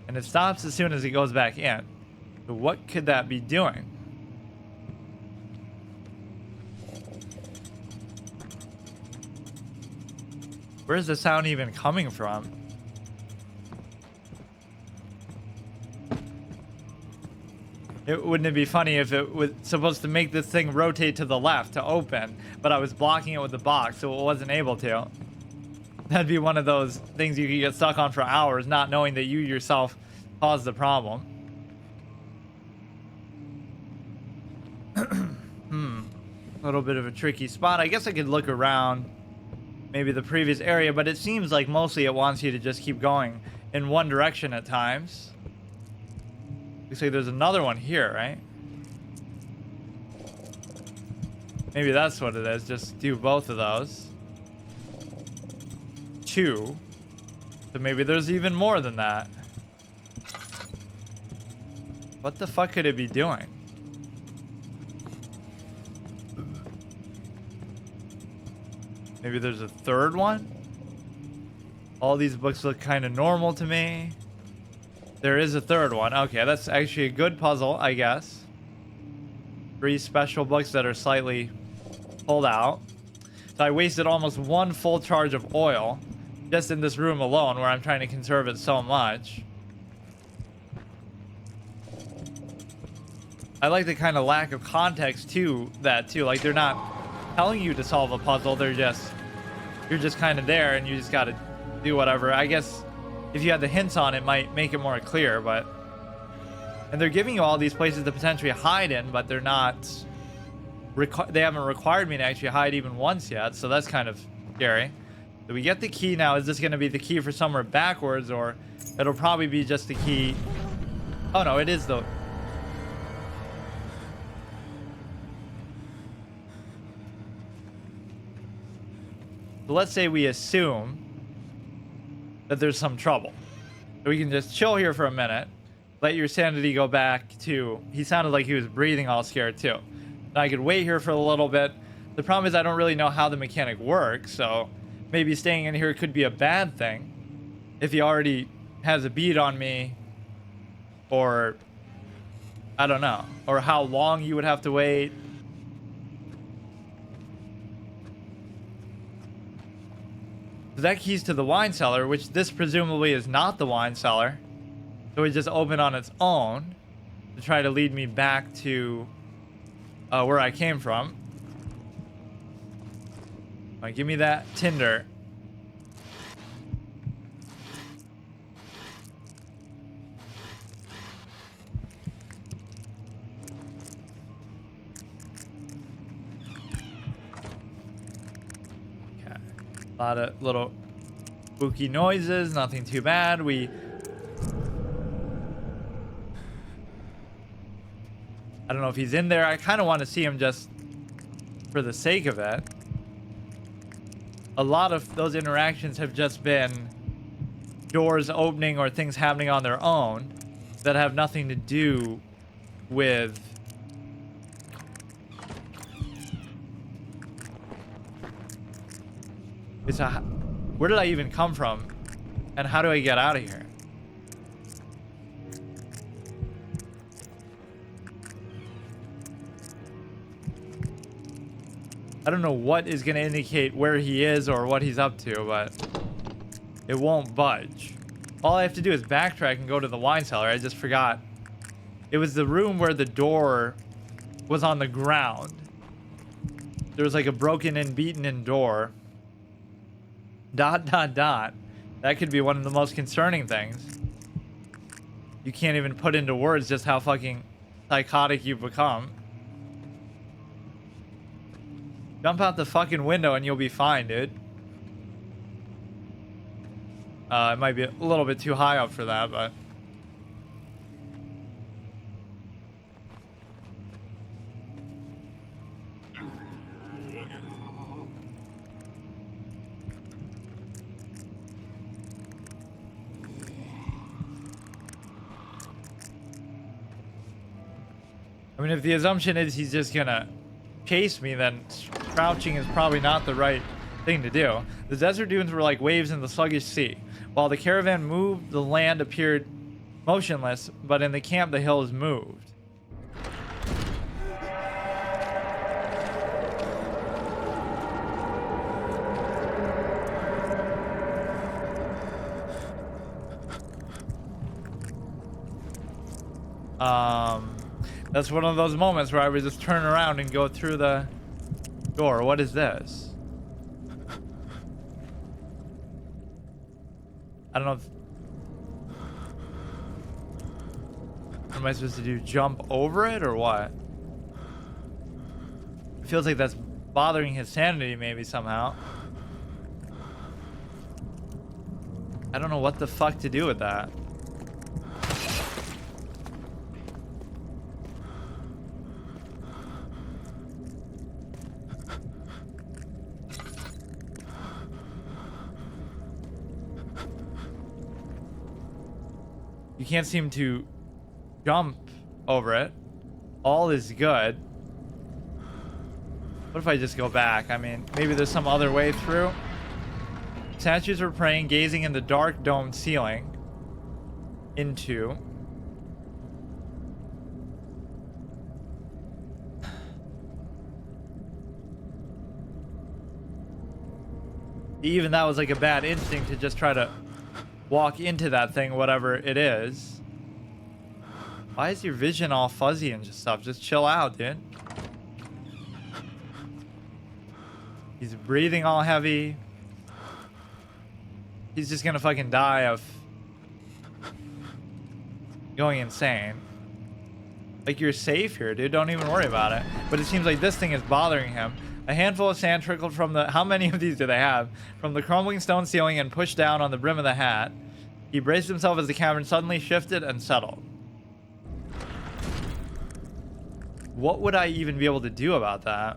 And it stops as soon as it goes back in. So what could that be doing? Where's the sound even coming from? Wouldn't it be funny if it was supposed to make this thing rotate to the left to open, but I was blocking it with the box, so it wasn't able to? That'd be one of those things you could get stuck on for hours, not knowing that you yourself caused the problem. A little bit of a tricky spot. I guess I could look around maybe the previous area, but it seems like mostly it wants you to just keep going in one direction at times. Looks like there's another one here, right? Maybe that's what it is. Just do both of those. 2. So maybe there's even more than that. What the fuck could it be doing? Maybe there's a third one? All these books look kind of normal to me. There is a third one. Okay, that's actually a good puzzle, I guess. 3 special books that are slightly pulled out. So I wasted almost 1 full charge of oil just in this room alone, where I'm trying to conserve it so much. I like the kind of lack of context to that too. Like, they're not telling you to solve a puzzle. You're just kind of there and you just got to do whatever. I guess if you had the hints on it, might make it more clear, but... And they're giving you all these places to potentially hide in, but they're not... They haven't required me to actually hide even once yet, so that's kind of scary. So we get the key now. Is this going to be the key for somewhere backwards, or it'll probably be just the key... Oh no, it is the... So let's say we assume that there's some trouble. So we can just chill here for a minute. Let your sanity go back to... He sounded like he was breathing all scared too. Now I could wait here for a little bit. The problem is I don't really know how the mechanic works, so maybe staying in here could be a bad thing. If he already has a bead on me, or... I don't know. Or how long you would have to wait. That key's to the wine cellar, which this presumably is not the wine cellar. So it just opened on its own to try to lead me back to where I came from. All right, give me that tinder. A lot of little spooky noises, nothing too bad. I don't know if he's in there. I kind of want to see him just for the sake of it. A lot of those interactions have just been doors opening or things happening on their own. that have nothing to do with where did I even come from, and how do I get out of here? I don't know what is going to indicate where he is or what he's up to, but it won't budge. All I have to do is backtrack and go to the wine cellar. I just forgot. It was the room where the door was on the ground. There was like a broken and beaten in door. ... That could be one of the most concerning things. You can't even put into words just how fucking psychotic you've become. Jump out the fucking window and you'll be fine, dude. It might be a little bit too high up for that, but... I mean, if the assumption is he's just gonna chase me, then crouching is probably not the right thing to do. The desert dunes were like waves in the sluggish sea. While the caravan moved, the land appeared motionless, but in the camp the hills moved. That's one of those moments where I would just turn around and go through the door. What is this? I don't know if... What am I supposed to do? Jump over it or what? It feels like that's bothering his sanity maybe somehow. I don't know what the fuck to do with that. You can't seem to jump over it. All is good. What if I just go back? I mean, maybe there's some other way through. Statues were praying, gazing in the dark domed ceiling into... Even that was like a bad instinct to just try to walk into that thing, whatever it is. Why is your vision all fuzzy and just stuff? Just chill out, dude. He's breathing all heavy. He's just gonna fucking die of going insane. Like, you're safe here, dude. Don't even worry about it. But it seems like this thing is bothering him. A handful of sand trickled from the... How many of these do they have? From the crumbling stone ceiling and pushed down on the brim of the hat. He braced himself as the cavern suddenly shifted and settled. What would I even be able to do about that?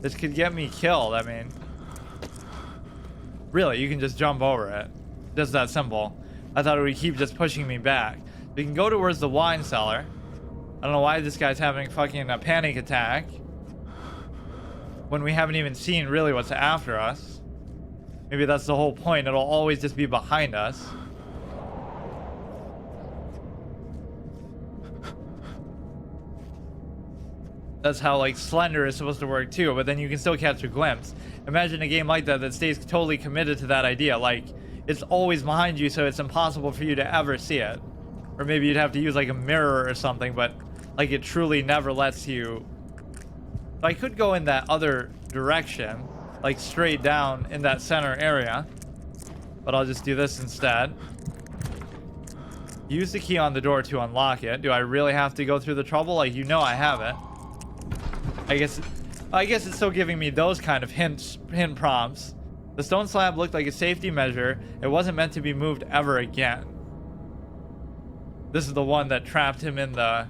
This could get me killed, I mean... Really, you can just jump over it. Just that simple. I thought it would keep just pushing me back. We can go towards the wine cellar. I don't know why this guy's having fucking a panic attack when we haven't even seen really what's after us. Maybe that's the whole point. It'll always just be behind us. That's how, like, Slender is supposed to work too, but then you can still catch a glimpse. Imagine a game like that that stays totally committed to that idea. Like, it's always behind you, so it's impossible for you to ever see it. Or maybe you'd have to use like a mirror or something, but like it truly never lets you. So I could go in that other direction, like straight down in that center area, but I'll just do this instead. Use the key on the door to unlock it. Do I really have to go through the trouble? Like, you know I have it. I guess it's still giving me those kind of hint prompts. The stone slab looked like a safety measure. It wasn't meant to be moved ever again. This is the one that trapped him in the...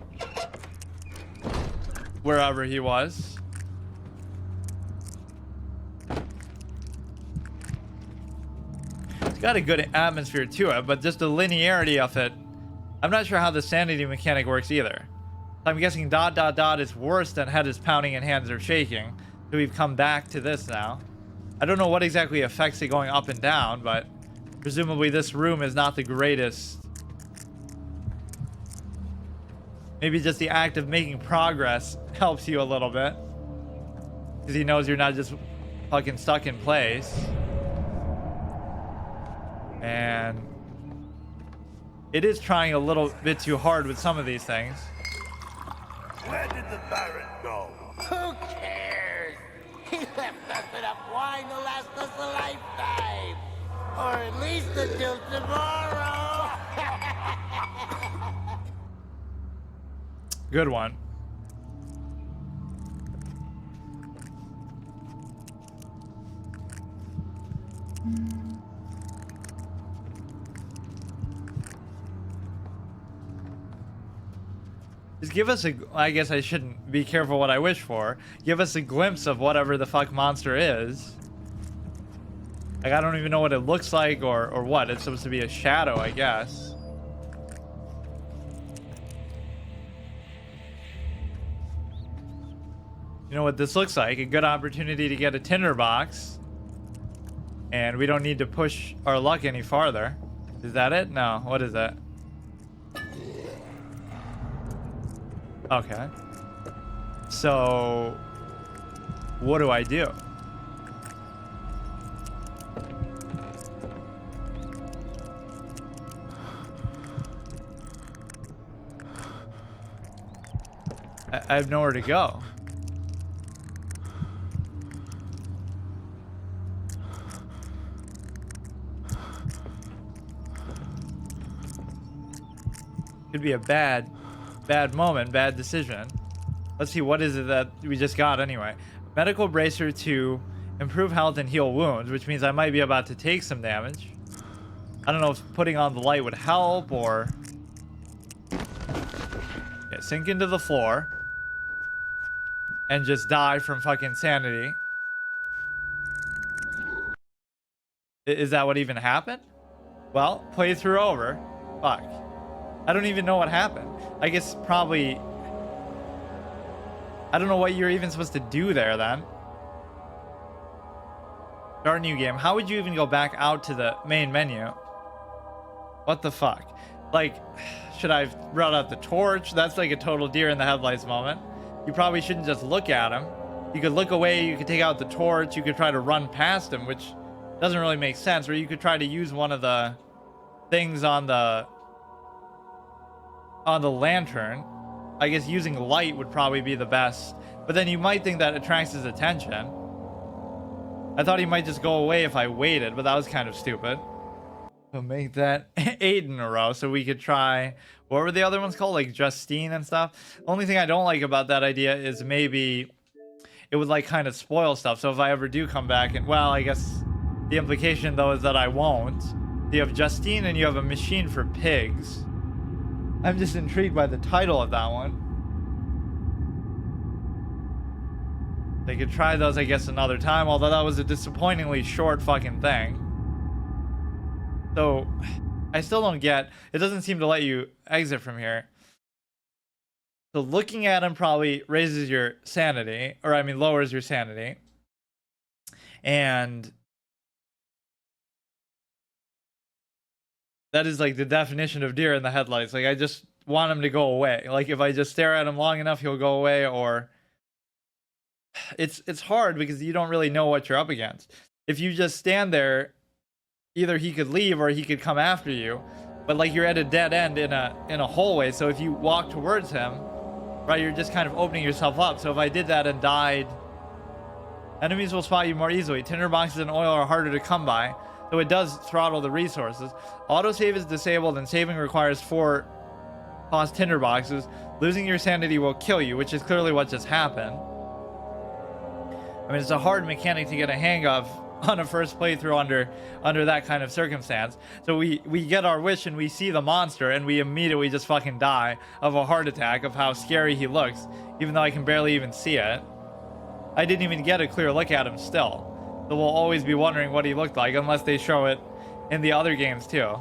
wherever he was. got a good atmosphere to it, but just the linearity of it, I'm not sure how the sanity mechanic works either. I'm guessing ... is worse than head is pounding and hands are shaking. So we've come back to this now. I don't know what exactly affects it going up and down, but presumably this room is not the greatest. Maybe just the act of making progress helps you a little bit. Because he knows you're not just fucking stuck in place. And it is trying a little bit too hard with some of these things. Where did the Baron go? Who cares? He left us enough wine to last us a lifetime. Or at least until tomorrow. Good one. Just give us a... I guess I shouldn't be careful what I wish for. Give us a glimpse of whatever the fuck monster is. Like, I don't even know what it looks like or what. It's supposed to be a shadow, I guess. You know what this looks like? A good opportunity to get a tinderbox. And we don't need to push our luck any farther. Is that it? No. What is that? Okay. So, what do I do? I have nowhere to go. Could be a bad moment, bad decision. Let's see, what is it that we just got anyway? Medical bracer to improve health and heal wounds, which means I might be about to take some damage. I don't know if putting on the light would help or... Yeah, sink into the floor. And just die from fucking sanity. Is that what even happened? Well, playthrough over. Fuck. I don't even know what happened. I guess probably... I don't know what you're even supposed to do there then. Start new game. How would you even go back out to the main menu? What the fuck? Like, should I have brought out the torch? That's like a total deer in the headlights moment. You probably shouldn't just look at him. You could look away, you could take out the torch, you could try to run past him, which doesn't really make sense. Or you could try to use one of the things on the lantern. I guess using light would probably be the best. But then you might think that attracts his attention. I thought he might just go away if I waited, but that was kind of stupid. So make that 8 in a row so we could try... What were the other ones called? Like Justine and stuff? Only thing I don't like about that idea is maybe it would like kind of spoil stuff. So if I ever do come back and... Well, I guess the implication though is that I won't. You have Justine and you have a machine for pigs. I'm just intrigued by the title of that one. They could try those, I guess, another time, although that was a disappointingly short fucking thing. So, I still don't get... It doesn't seem to let you exit from here. So looking at him probably raises your sanity, or I mean lowers your sanity. And... that is like the definition of deer in the headlights. Like, I just want him to go away. Like, if I just stare at him long enough, he'll go away, or... It's hard because you don't really know what you're up against. If you just stand there, either he could leave or he could come after you. But like you're at a dead end in a hallway, so if you walk towards him, right, you're just kind of opening yourself up. So if I did that and died, enemies will spot you more easily. Tinderboxes and oil are harder to come by, so it does throttle the resources. Autosave is disabled and saving requires 4 cost tinderboxes. Losing your sanity will kill you, which is clearly what just happened. I mean, it's a hard mechanic to get a hang of on a first playthrough under that kind of circumstance. So we get our wish and we see the monster and we immediately just fucking die of a heart attack of how scary he looks, even though I can barely even see it. I didn't even get a clear look at him still. So we'll always be wondering what he looked like unless they show it in the other games too.